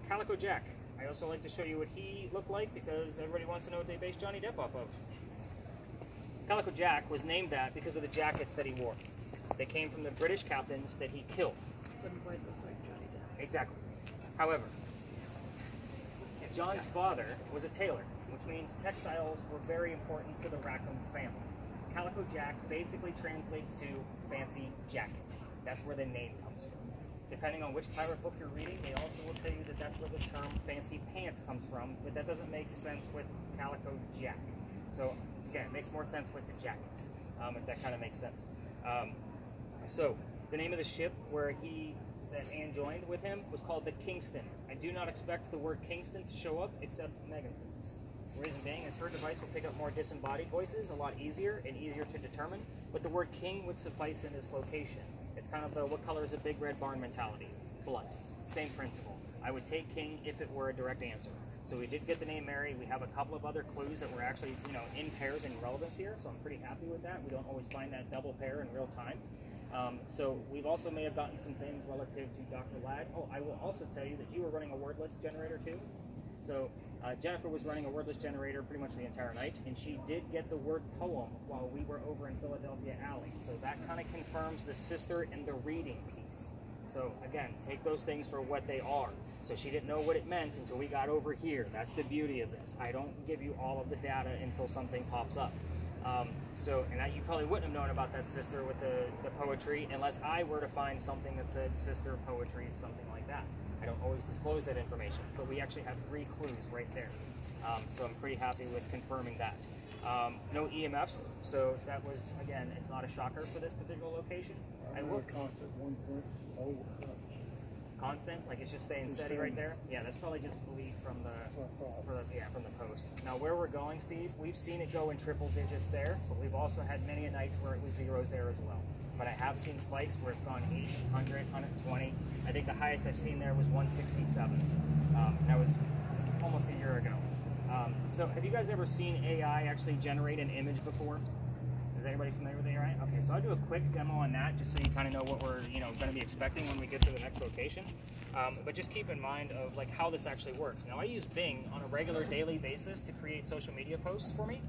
Calico Jack. I also like to show you what he looked like because everybody wants to know what they based Johnny Depp off of. Calico Jack was named that because of the jackets that he wore. They came from the British captains that he killed. Wouldn't quite look like Johnny Depp. Exactly. However, John's father was a tailor, which means textiles were very important to the Rackham family. Calico Jack basically translates to fancy jacket. That's where the name comes from. Depending on which pirate book you're reading, they also will tell you that that's where the term fancy pants comes from, but that doesn't make sense with Calico Jack. So again, it makes more sense with the jackets, if that kind of makes sense. So the name of the ship that Anne joined with him was called the Kingston. I do not expect the word Kingston to show up except Megan's voice. The reason being is her device will pick up more disembodied voices a lot easier and easier to determine, but the word king would suffice in this location. It's kind of the what color is a big red barn mentality. Blood. Same principle. I would take king if it were a direct answer. So we did get the name Mary. We have a couple of other clues that were actually, in pairs in relevance here, so I'm pretty happy with that. We don't always find that double pair in real time. So we've also may have gotten some things relative to Dr. Ladd. Oh, I will also tell you that you were running a word list generator too. So Jennifer was running a word list generator pretty much the entire night, and she did get the word poem while we were over in Philadelphia Alley. So that kind of confirms the sister and the reading piece. So again, take those things for what they are. So she didn't know what it meant until we got over here. That's the beauty of this. I don't give you all of the data until something pops up. You probably wouldn't have known about that sister with the poetry unless I were to find something that said sister poetry, something like that. I don't always disclose that information, but we actually have 3 clues right there. So I'm pretty happy with confirming that. No EMFs, so that was, again, it's not a shocker for this particular location. I will constant 1.0. Constant, like it's just staying steady right there. Yeah, that's probably just bleed from the post. Now where we're going, Steve, we've seen it go in triple digits there, but we've also had many a nights where it was zeros there as well. But I have seen spikes where it's gone 80, 100, 120. I think the highest I've seen there was 167. That was almost a year ago. So have you guys ever seen AI actually generate an image before? Is anybody familiar with AI? Okay, so I'll do a quick demo on that just so you kind of know what we're going to be expecting when we get to the next location. But just keep in mind of like how this actually works. Now I use Bing on a regular daily basis to create social media posts for me,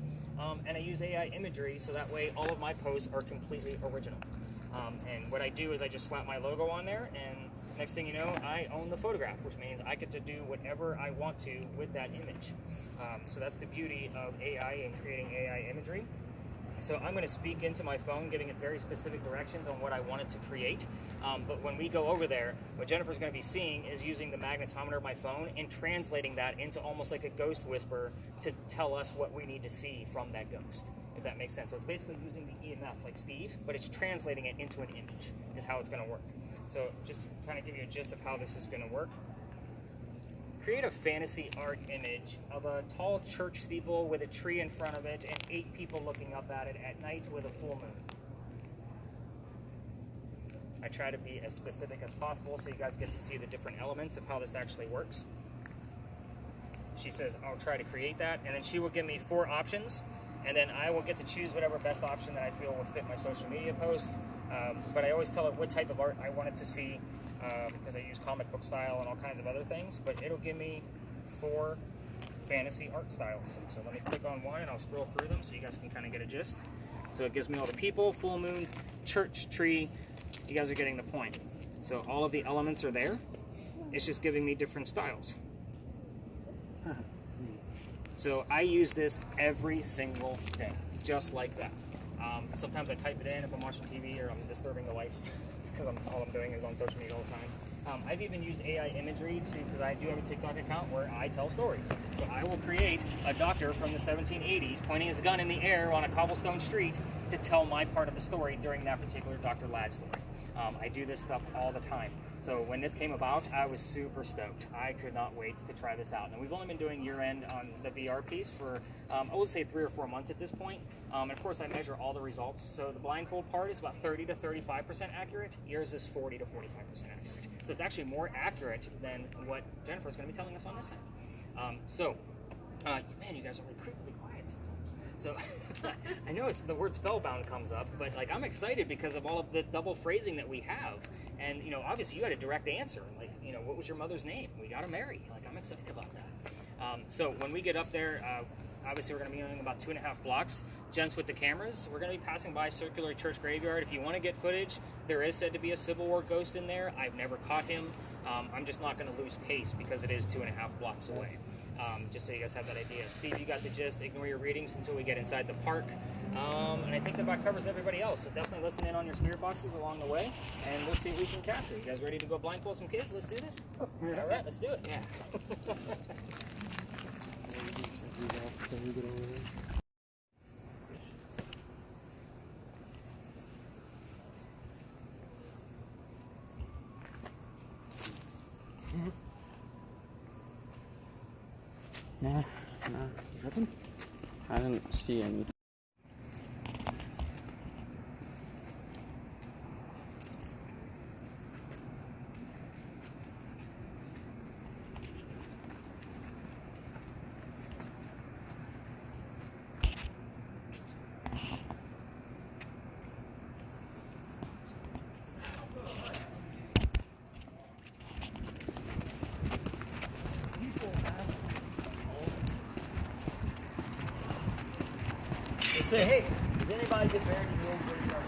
and I use AI imagery so that way all of my posts are completely original. And what I do is I just slap my logo on there, and next thing you know, I own the photograph, which means I get to do whatever I want to with that image. So that's the beauty of AI and creating AI imagery. So I'm going to speak into my phone, giving it very specific directions on what I want it to create. But when we go over there, what Jennifer's going to be seeing is using the magnetometer of my phone and translating that into almost like a ghost whisper to tell us what we need to see from that ghost, if that makes sense. So it's basically using the EMF like Steve, but it's translating it into an image is how it's going to work. So just to kind of give you a gist of how this is going to work. Create a fantasy art image of a tall church steeple with a tree in front of it and 8 people looking up at it at night with a full moon. I try to be as specific as possible so you guys get to see the different elements of how this actually works. She says, I'll try to create that, and then she will give me 4 options, and then I will get to choose whatever best option that I feel will fit my social media post. But I always tell it what type of art I want it to see, because I use comic book style and all kinds of other things, but it'll give me 4 fantasy art styles. So let me click on one and I'll scroll through them so you guys can kind of get a gist. So it gives me all the people, full moon, church, tree. You guys are getting the point. So all of the elements are there. It's just giving me different styles. So I use this every single day, just like that. Sometimes I type it in if I'm watching TV or I'm disturbing the wife, because all I'm doing is on social media all the time. I've even used AI imagery because I do have a TikTok account where I tell stories. So I will create a doctor from the 1780s pointing his gun in the air on a cobblestone street to tell my part of the story during that particular Dr. Ladd story. I do this stuff all the time. So when this came about, I was super stoked. I could not wait to try this out. And we've only been doing year-end on the VR piece for, I would say 3 or 4 months at this point. And of course, I measure all the results. So the blindfold part is about 30 to 35% accurate. Yours is 40 to 45% accurate. So it's actually more accurate than what Jennifer's going to be telling us on this end. Man, you guys are like creepily quiet sometimes. So I know the word spellbound comes up, but like I'm excited because of all of the double phrasing that we have. And, you know, obviously you had a direct answer. Like, you know, what was your mother's name? We got to marry. Like, I'm excited about that. So when we get up there, obviously we're going to be doing about 2.5 blocks. Gents with the cameras, we're going to be passing by Circular Church Graveyard. If you want to get footage, there is said to be a Civil War ghost in there. I've never caught him. I'm just not going to lose pace because it is 2.5 blocks away. Just so you guys have that idea. Steve, you got the gist. Ignore your readings until we get inside the park. And I think that about covers everybody else. So definitely listen in on your spirit boxes along the way, and we'll see what we can capture. You guys ready to go blindfold some kids? Let's do this? All right, let's do it. Yeah. No. Nothing? I didn't see anything. Say, hey, does anybody get buried in the old graveyard?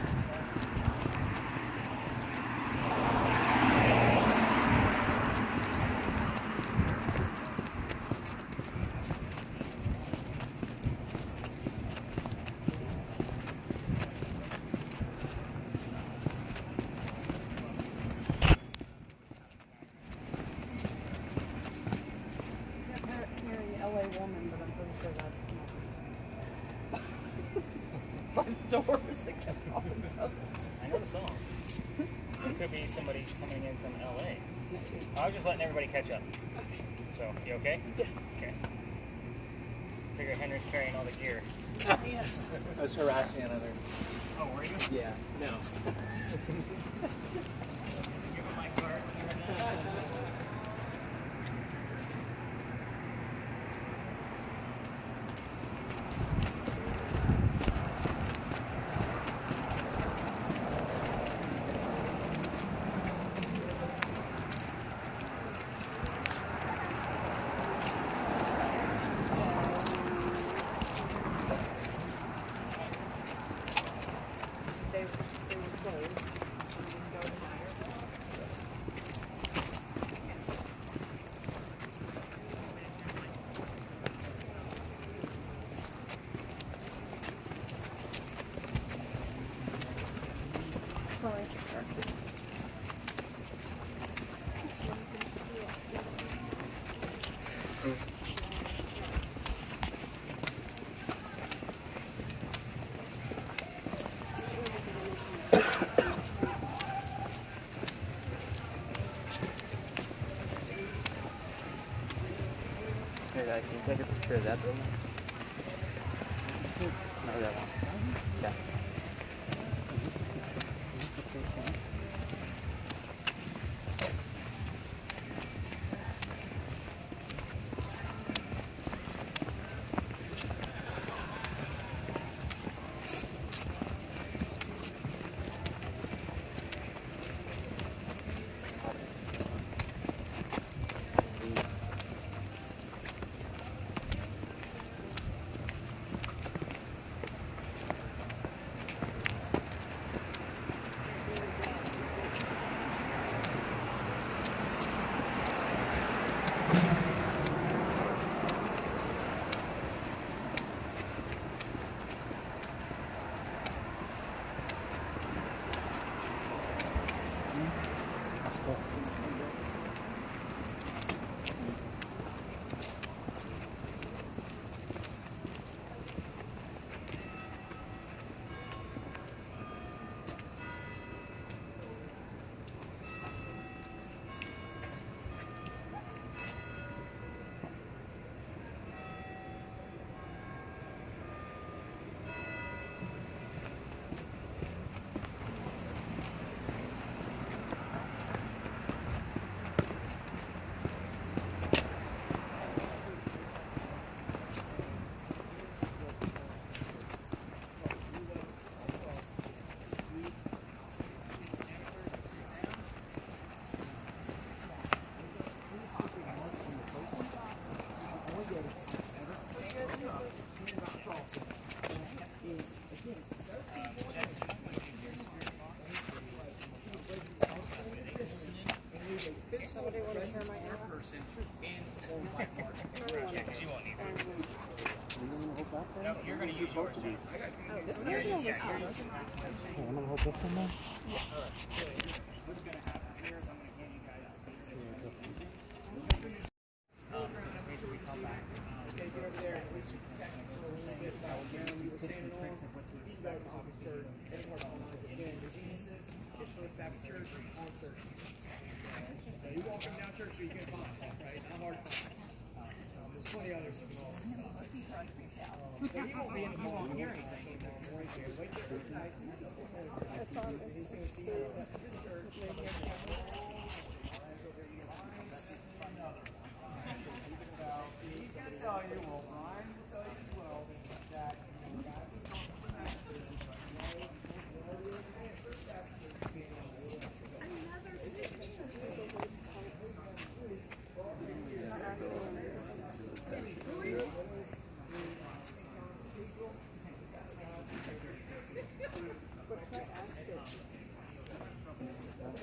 Hearing LA Woman, but I'm pretty sure that's doors that kept falling up. I know the song. It could be somebody coming in from LA. I was just letting everybody catch up. So, you okay? Yeah. Okay. Figure Henry's carrying all the gear. I was harassing another. Oh, were you? Yeah. No. Give him my card. They were closed. You can go tomorrow. Hey, can you take a picture of that building? No, that one. Yeah. both of these. Oh, this one almost Hey, I'm gonna hold this one then. It's on. It's the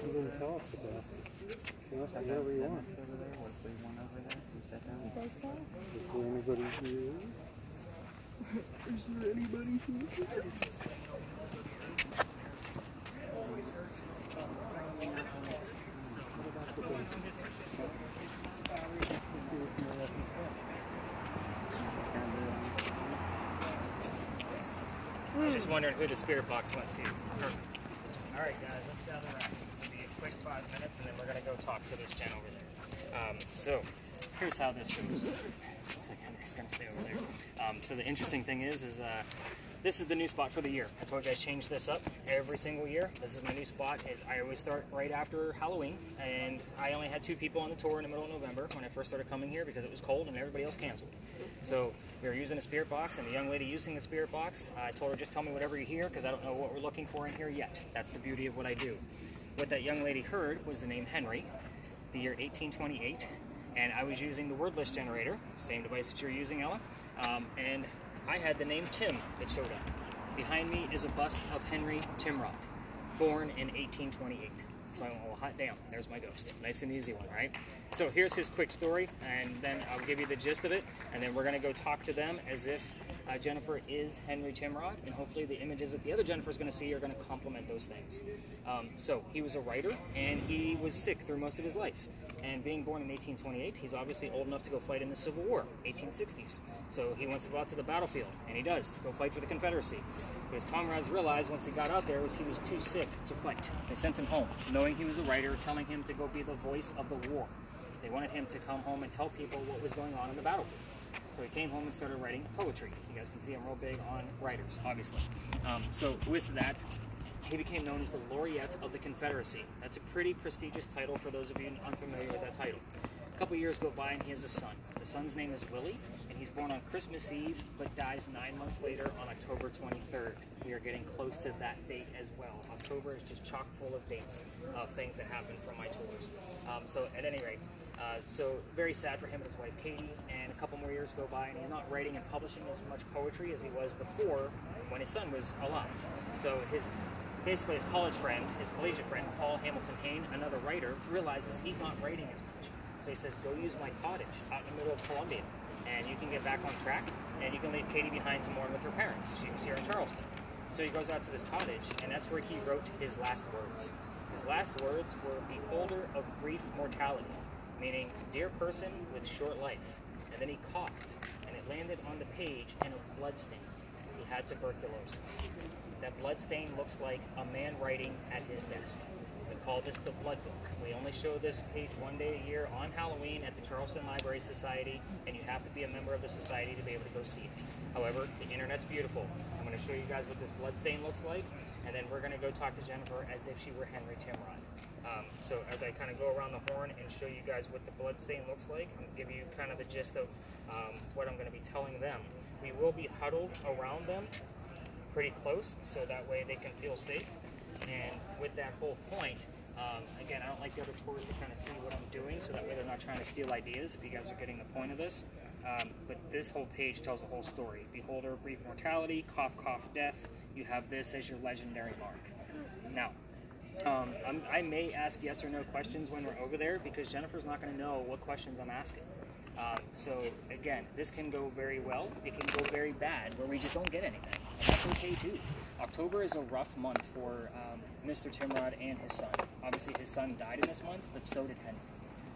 You didn't tell us what to ask. You ask whatever you want. Over there, what if we went over there? We sat down. think so. Is there anybody here? Is there anybody here? I was just wondering who the spirit box went to. All right, guys, let's gather around. This will be a quick 5 minutes, and then we're going to go talk to this gen over there. So here's how this goes. Looks like Henry's going to stay over there. So the interesting thing is this is the new spot for the year. I told you I change this up every single year. This is my new spot. I always start right after Halloween, and I only had 2 people on the tour in the middle of November when I first started coming here because it was cold and everybody else canceled. So we were using a spirit box, and the young lady using the spirit box, I told her, just tell me whatever you hear because I don't know what we're looking for in here yet. That's the beauty of what I do. What that young lady heard was the name Henry, the year 1828, and I was using the word list generator, same device that you're using, Ella, and I had the name Tim that showed up. Behind me is a bust of Henry Timrod, born in 1828. So I went, well, hot damn, there's my ghost. Nice and easy one, right? So here's his quick story, and then I'll give you the gist of it, and then we're going to go talk to them as if Jennifer is Henry Timrod, and hopefully the images that the other Jennifer's going to see are going to complement those things. So he was a writer, and he was sick through most of his life. And being born in 1828, he's obviously old enough to go fight in the Civil War, 1860s. So he wants to go out to the battlefield, and he does, to go fight for the Confederacy. But his comrades realized once he got out there he was too sick to fight. They sent him home, knowing he was a writer, telling him to go be the voice of the war. They wanted him to come home and tell people what was going on in the battlefield. So he came home and started writing poetry. You guys can see I'm real big on writers, obviously. So with that, he became known as the Laureate of the Confederacy. That's a pretty prestigious title for those of you unfamiliar with that title. A couple years go by and he has a son. The son's name is Willie, and he's born on Christmas Eve, but dies 9 months later on October 23rd. We are getting close to that date as well. October is just chock full of dates of things that happen from my tours. So at any rate, so very sad for him and his wife Katie, and a couple more years go by and he's not writing and publishing as much poetry as he was before when his son was alive. So basically his college friend, his collegiate friend, Paul Hamilton Hayne, another writer, realizes he's not writing as much. So he says, go use my cottage out in the middle of Columbia, and you can get back on track, and you can leave Katie behind to mourn with her parents. She was here in Charleston. So he goes out to this cottage, and that's where he wrote his last words. His last words were, beholder of brief mortality, meaning dear person with short life. And then he coughed, and it landed on the page in a blood stain. He had tuberculosis. That blood stain looks like a man writing at his desk. We call this the Blood Book. We only show this page 1 day a year on Halloween at the Charleston Library Society, and you have to be a member of the society to be able to go see it. However, the internet's beautiful. I'm going to show you guys what this blood stain looks like, and then we're going to go talk to Jennifer as if she were Henry Timrod. So as I kind of go around the horn and show you guys what the blood stain looks like, I'm going to give you kind of the gist of what I'm going to be telling them. We will be huddled around them pretty close, so that way they can feel safe. And with that whole point, again, I don't like the other tours to kind of see what I'm doing, so that way they're not trying to steal ideas, if you guys are getting the point of this. But this whole page tells the whole story. Beholder, brief mortality, cough, cough, death. You have this as your legendary mark. Now, I may ask yes or no questions when we're over there, because Jennifer's not going to know what questions I'm asking. So again, this can go very well. It can go very bad, where we just don't get anything. And that's okay too. October is a rough month for Mr. Timrod and his son. Obviously, his son died in this month, but so did Henry.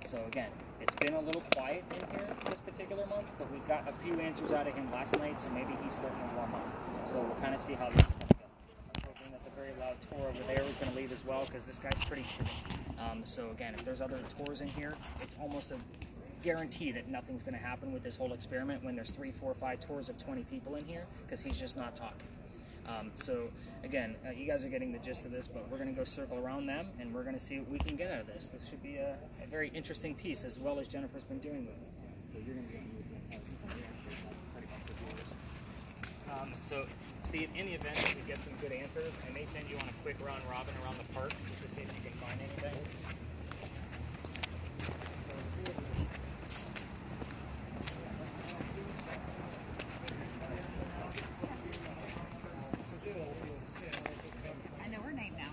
So again, it's been a little quiet in here this particular month, but we got a few answers out of him last night, so maybe he's starting to warm up. So we'll kind of see how this is going to go. I'm hoping that the very loud tour over there is going to leave as well, because this guy's pretty shitty. So again, if there's other tours in here, it's almost a guarantee that nothing's going to happen with this whole experiment when there's 3, 4, 5 tours of 20 people in here, because he's just not talking. So again, you guys are getting the gist of this, but we're going to go circle around them, and we're going to see what we can get out of this. This should be a very interesting piece, as well as Jennifer's been doing with this. So you're going to get so Steve, in the event that we get some good answers, I may send you on a quick round robin around the park just to see if you can find anything. I know her name now.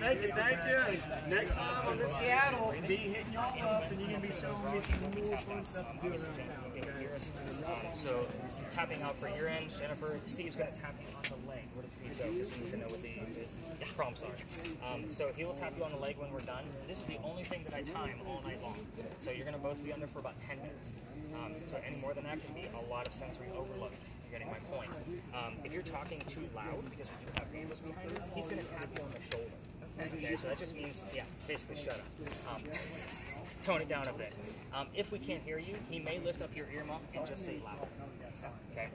Thank you. Next time I'm in Seattle, be hitting y'all up, and you can be showing me some cool fun stuff to do around town. So tapping out for your end, Jennifer. Steve's going to tap you on the leg. Where did Steve go? Because he needs to know what the prompts are. So he will tap you on the leg when we're done. This is the only thing that I time all night long. So you're going to both be under for about 10 minutes. So any more than that can be a lot of sensory overload. You're getting my point. If you're talking too loud, because we do have neighbors behind us, he's going to tap you on the shoulder. Okay, so that just means, yeah, basically shut up. Tone it down a bit. If we can't hear you, he may lift up your earmuff and just say louder. Okay?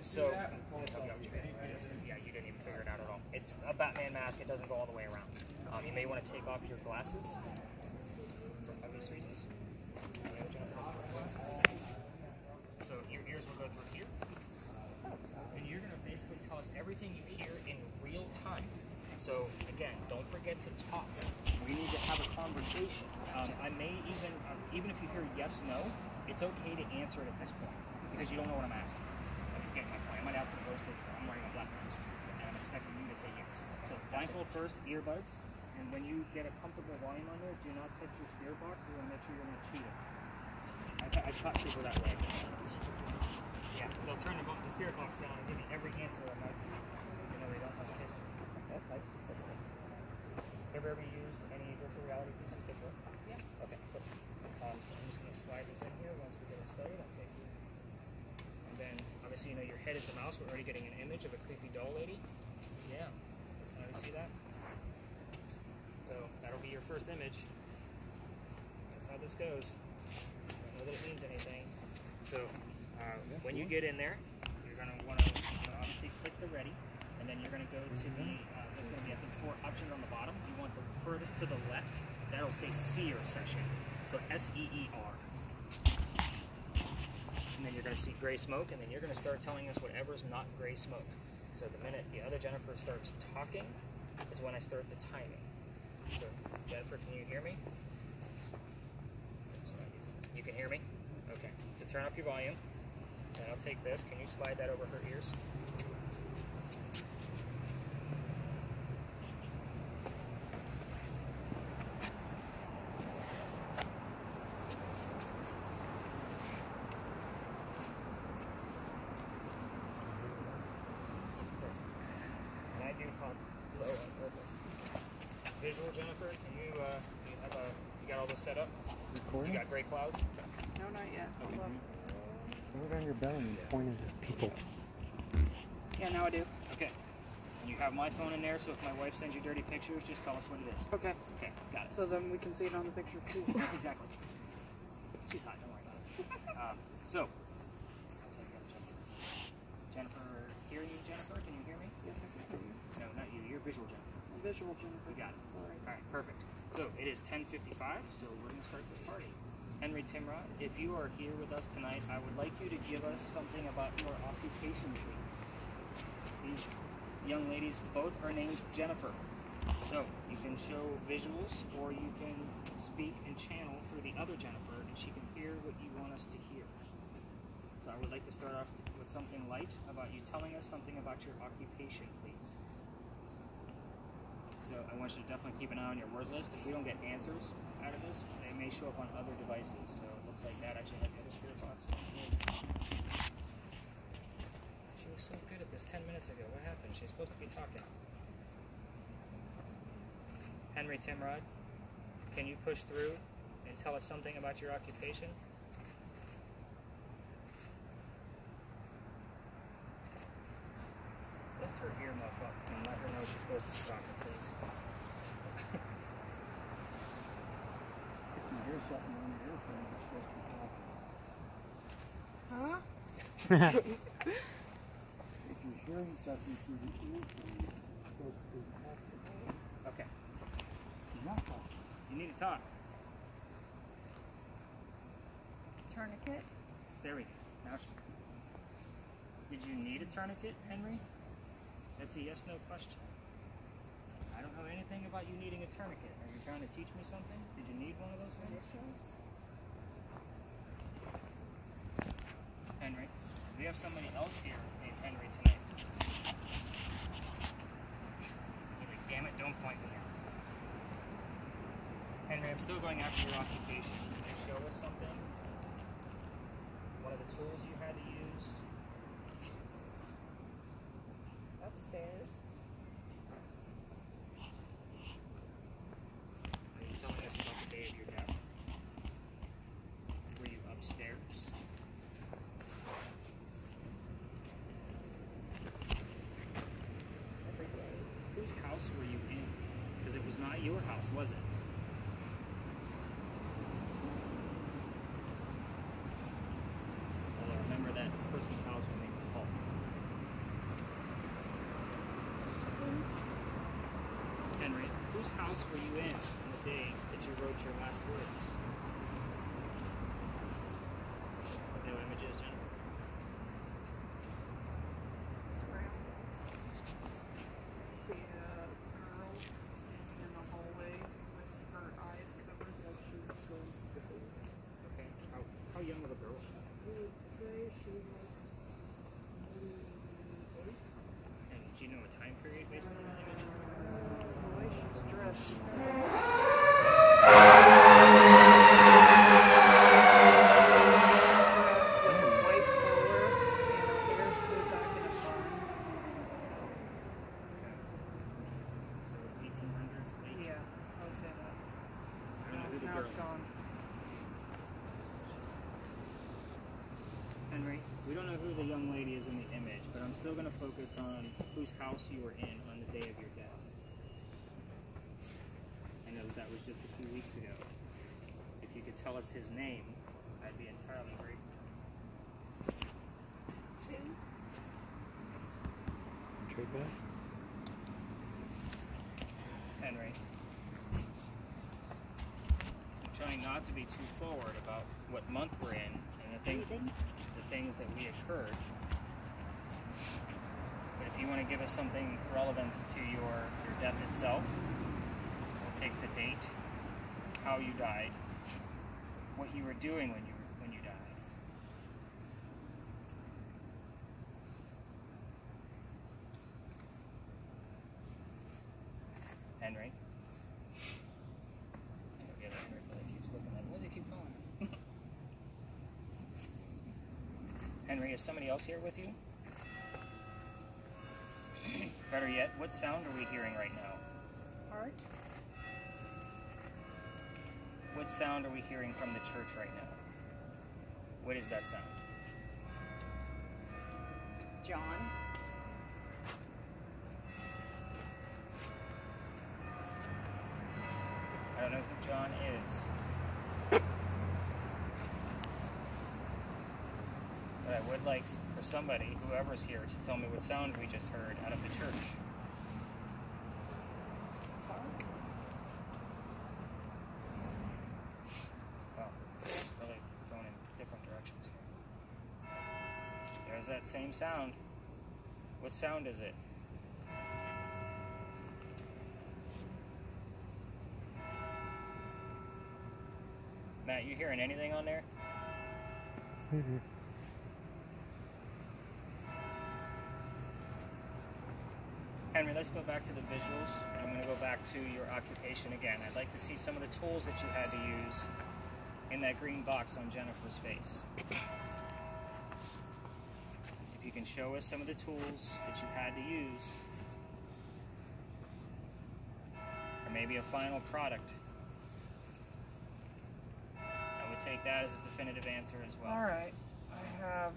So, yeah, you didn't even figure it out at all. It's a Batman mask. It doesn't go all the way around. You may want to take off your glasses for obvious reasons. So your ears will go through here. And you're going to basically tell us everything you hear in real time. So again, don't forget to talk. We need to have a conversation. I may even if you hear yes, no, it's okay to answer it at this point because you don't know what I'm asking. You get my point. I might ask a ghost if I'm wearing a black vest, and I'm expecting you to say yes. So blindfold first, earbuds, and when you get a comfortable volume on there, do not touch your spirit box. We're gonna make sure you're not cheating. I taught people that way. Yeah, they'll turn the spirit box down and give you every answer on that. You know they don't have a history. Have you ever used any virtual reality pieces before? Yeah. Okay, cool. So I'm just going to slide this in here. Once we get it started, I'll take you. And then, obviously, you know your head is the mouse. We're already getting an image of a creepy doll lady. Yeah. Just kind of see that. So that'll be your first image. That's how this goes. I don't know that it means anything. So when you get in there, you're going to want to obviously click the ready. And then you're going to go to the, there's going to be, I think, 4 options on the bottom. You want the furthest to the left. That'll say Seer session. So S-E-E-R. And then you're going to see gray smoke, and then you're going to start telling us whatever's not gray smoke. So the minute the other Jennifer starts talking is when I start the timing. So, Jennifer, can you hear me? You can hear me? Okay. So turn up your volume. And I'll take this. Can you slide that over her ears? Visual, Jennifer, can you you got all this set up? Recording? You got gray clouds? No, not yet. Hold on. Put it on your belly and point it at people. Yeah, now I do. Okay. And you have my phone in there, so if my wife sends you dirty pictures, just tell us what it is. Okay. Okay, got it. So then we can see it on the picture too. Exactly. She's hot, don't worry about it. So, Jennifer, hear you, Jennifer? Can you hear me? Yes, I can hear you. No, not you. You're visual, Jennifer. Visual Jennifer. We got it. Sorry. All right, perfect. So it is 10:55, so we're going to start this party. Henry Timrod, if you are here with us tonight, I would like you to give us something about your occupation trees. These young ladies both are named Jennifer. So you can show visuals, or you can speak and channel through the other Jennifer, and she can hear what you want us to hear. So I would like to start off with something light about you telling us something about your occupation, please. So I want you to definitely keep an eye on your word list. If we don't get answers out of this, they may show up on other devices. So it looks like that actually has the other spirit box. She was so good at this 10 minutes ago. What happened? She's supposed to be talking. Henry Timrod, can you push through and tell us something about your occupation? Lift her earmuff up and let her know she's supposed to be talking, please. If you hear something on your earphone, you're supposed to be talking. Huh? If you're hearing something through the earphone, you're supposed to be talking. Okay. You're not talking. You need to talk. Tourniquet? There we go. Now did you need a tourniquet, Henry? That's a yes/no question. I don't know anything about you needing a tourniquet. Are you trying to teach me something? Did you need one of those things? Henry, we have somebody else here named Henry tonight. He's like, damn it, don't point me out. Henry, I'm still going after your occupation. Can you show us something? One of the tools you had to use? Upstairs. Are you telling us about the day of your death? Were you upstairs? Every day. Whose house were you in? Because it was not your house, was it? Well, I remember that person's house when they called. Henry, whose house were you in on the day that you wrote your last words? No images, Jennifer? See a girl standing in the hallway with her eyes covered while she's going to go. Okay. How young of a girl? I would say she was maybe 8. And do you know a time period based on that image? The way she's dressed, she's got dressed with a white collar and her hair's pulled back in a bun. So 1800s, late? Yeah, I would say that. I don't know who the Now girl it's is. gone. Henry, we don't know who the young lady is in the image, but I'm still going to focus on whose house you were in on the day of your death. I know that was just a few weeks ago. If you could tell us his name, I'd be entirely grateful. 2. Trade back. Henry, I'm trying not to be too forward about what month we're in and the things that we occurred. But if you want to give us something relevant to your death itself, we'll take the date, how you died, what you were doing when you died. Henry. I get Henry, but he keeps looking at me. What does he keep going? Henry, is somebody else here with you? Better yet, what sound are we hearing right now? Heart. What sound are we hearing from the church right now? What is that sound? John. I don't know who John is. But I would like for somebody, whoever's here, to tell me what sound we just heard out of the church. Well, it's really going in different directions here. There's that same sound. What sound is it? Matt, you hearing anything on there? Henry, let's go back to the visuals. And I'm going to go back to your occupation again. I'd like to see some of the tools that you had to use in that green box on Jennifer's face. If you can show us some of the tools that you had to use, or maybe a final product, I would take that as a definitive answer as well. Alright. I have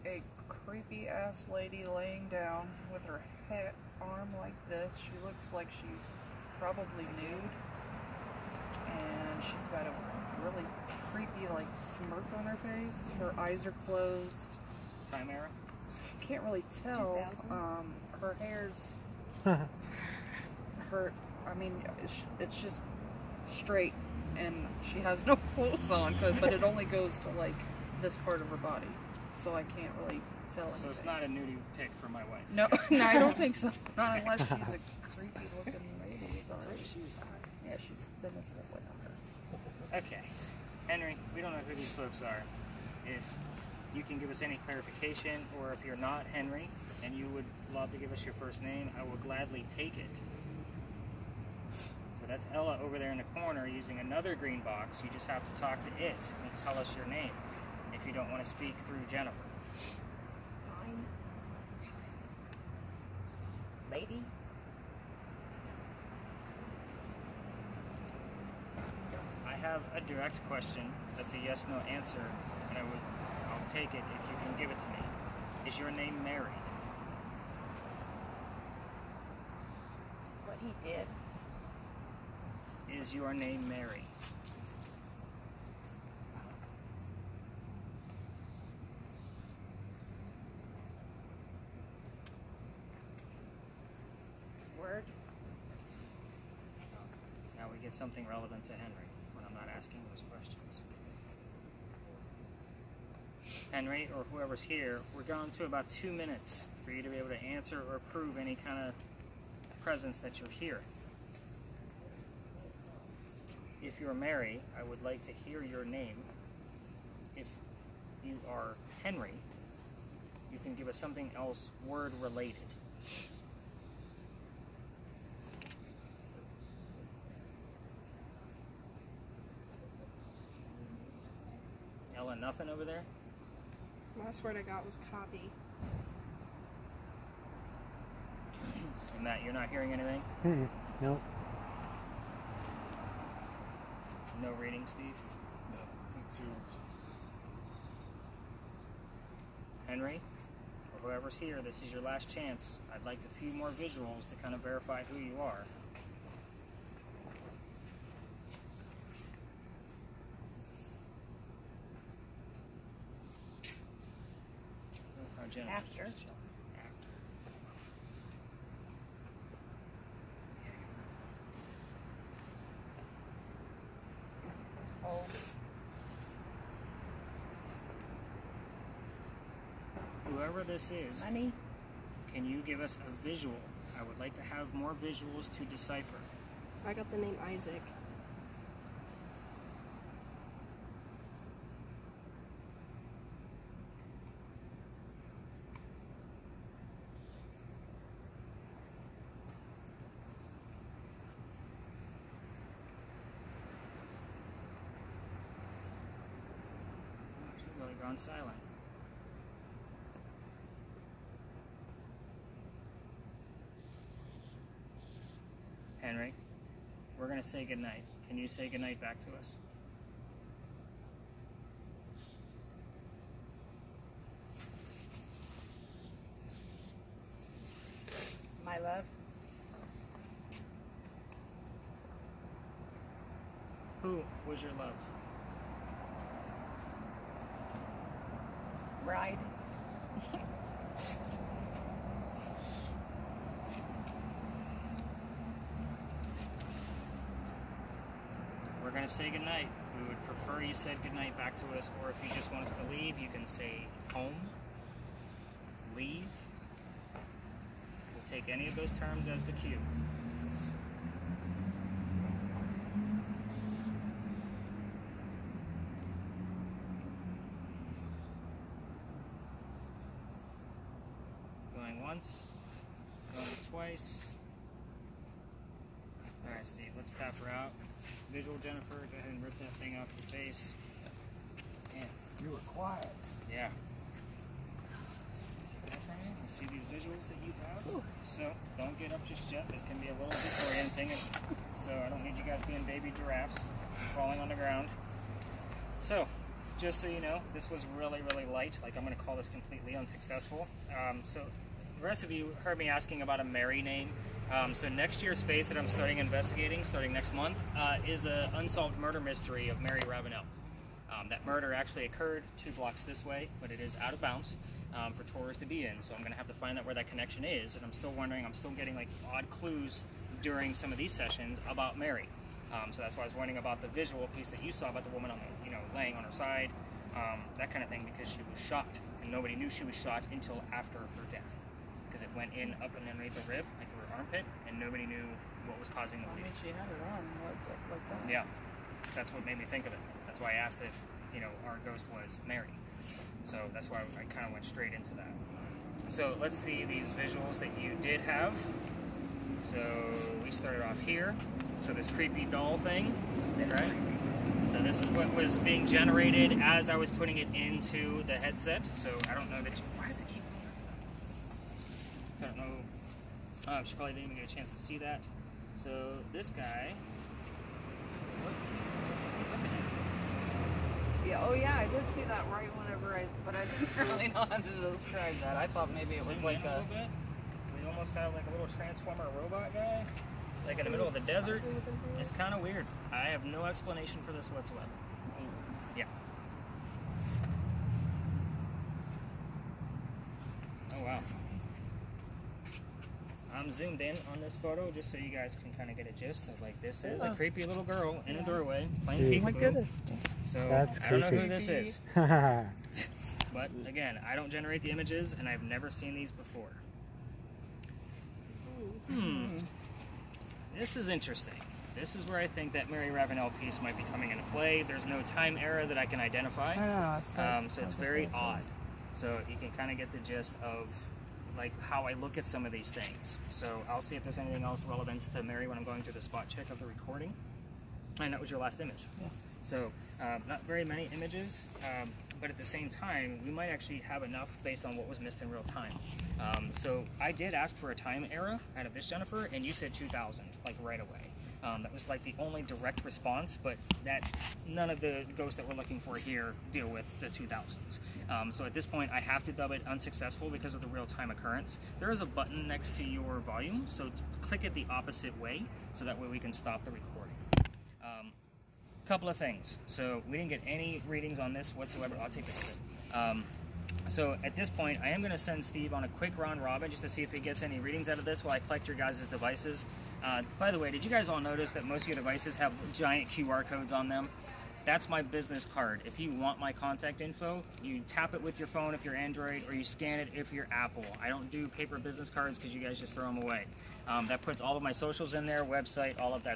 a creepy ass lady laying down with her arm like this. She looks like she's probably nude. And she's got a really creepy like smirk on her face. Her eyes are closed. Time era? Can't really tell. 2000? Her hair's it's just straight, and she has no clothes on, but it only goes to like this part of her body, so I can't really tell anything. So it's not a nudie pic for my wife. No, no, I don't think so. Not unless she's a creepy looking lady. Sorry. Yeah, she's thin and stuff like that. Okay. Henry, we don't know who these folks are. If you can give us any clarification, or if you're not Henry and you would love to give us your first name, I will gladly take it. So that's Ella over there in the corner using another green box. You just have to talk to it and tell us your name if you don't want to speak through Jennifer. Fine. Lady? I have a direct question that's a yes/no answer, and I'll take it if you can give it to me. Is your name Mary? What he did? Is your name Mary? Word? Now we get something relevant to Henry when I'm not asking those questions. Henry, or whoever's here, we're going to about 2 minutes for you to be able to answer or prove any kind of presence that you're here. If you're Mary, I would like to hear your name. If you are Henry, you can give us something else word related. Ella, nothing over there? Last word I got was copy. And Matt, you're not hearing anything? Nope. No reading, Steve? No, that's yours. Henry, or whoever's here, this is your last chance. I'd like a few more visuals to kind of verify who you are. Oh, Jennifer's Actor. just chilling. Actor. Oh. Whoever this is, Money? can you give us a visual? I would like to have more visuals to decipher. I got the name Isaac. She's really gone silent. Henry, we're going to say goodnight. Can you say goodnight back to us? My love? Who was your love? Bride? We're going to say goodnight. We would prefer you said goodnight back to us, or if you just want us to leave, you can say home, leave. We'll take any of those terms as the cue. Going once, twice. Alright, Steve, let's tap her out. Visual, Jennifer, go ahead and rip that thing off your face. Man. You were quiet. Yeah. Take that from you. Let's see these visuals that you have. So, don't get up just yet. This can be a little disorienting. So, I don't need you guys being baby giraffes falling on the ground. So, just so you know, this was really, really light. Like, I'm going to call this completely unsuccessful. So, the rest of you heard me asking about a Mary name. So next year's space that I'm starting investigating, starting next month, is an unsolved murder mystery of Mary Ravenel. That murder actually occurred 2 blocks this way, but it is out of bounds for tourists to be in. So I'm going to have to find out where that connection is. And I'm still wondering, I'm still getting like odd clues during some of these sessions about Mary. So that's why I was wondering about the visual piece that you saw about the woman on the, laying on her side, that kind of thing, because she was shot, and nobody knew she was shot until after her death, because it went in up and underneath the rib, like her armpit, and nobody knew what was causing the bleeding. she had her arm like that. Yeah, that's what made me think of it. That's why I asked if, our ghost was Mary. So that's why I kind of went straight into that. So let's see these visuals that you did have. So we started off here. So this creepy doll thing, right? So this is what was being generated as I was putting it into the headset. So I don't know that. Why does it keep going into that? I don't know. She probably didn't even get a chance to see that. So this guy. Yeah, oh yeah, I did see that right whenever but I didn't really know how to describe that. I thought maybe it was Zoom like in a little bit. We almost have like a little transformer robot guy, like in the middle of the desert. It's kind of weird. I have no explanation for this whatsoever. Yeah. Oh wow. I'm zoomed in on this photo just so you guys can kind of get a gist of like this is a creepy little girl in a doorway playing peekaboo. Oh my goodness. So That's I don't know who creepy. this is. But again, I don't generate the images and I've never seen these before. This is interesting. This is where I think that Mary Ravenel piece might be coming into play. There's no time era that I can identify. So it's very odd. So you can kind of get the gist of like how I look at some of these things. So I'll see if there's anything else relevant to Mary when I'm going through the spot check of the recording. And that was your last image. Yeah. So not very many images, but at the same time, we might actually have enough based on what was missed in real time. So I did ask for a time era out of this, Jennifer, and you said 2000, like right away. That was like the only direct response, but that none of the ghosts that we're looking for here deal with the 2000s. So at this point, I have to dub it unsuccessful because of the real-time occurrence. There is a button next to your volume, so click it the opposite way, so that way we can stop the recording. Couple of things. So we didn't get any readings on this whatsoever. I'll take this. So at this point, I am going to send Steve on a quick round robin just to see if he gets any readings out of this while I collect your guys' devices. By the way, did you guys all notice that most of your devices have giant QR codes on them? That's my business card. If you want my contact info, you tap it with your phone if you're Android, or you scan it if you're Apple. I don't do paper business cards because you guys just throw them away. That puts all of my socials in there, website, all of that.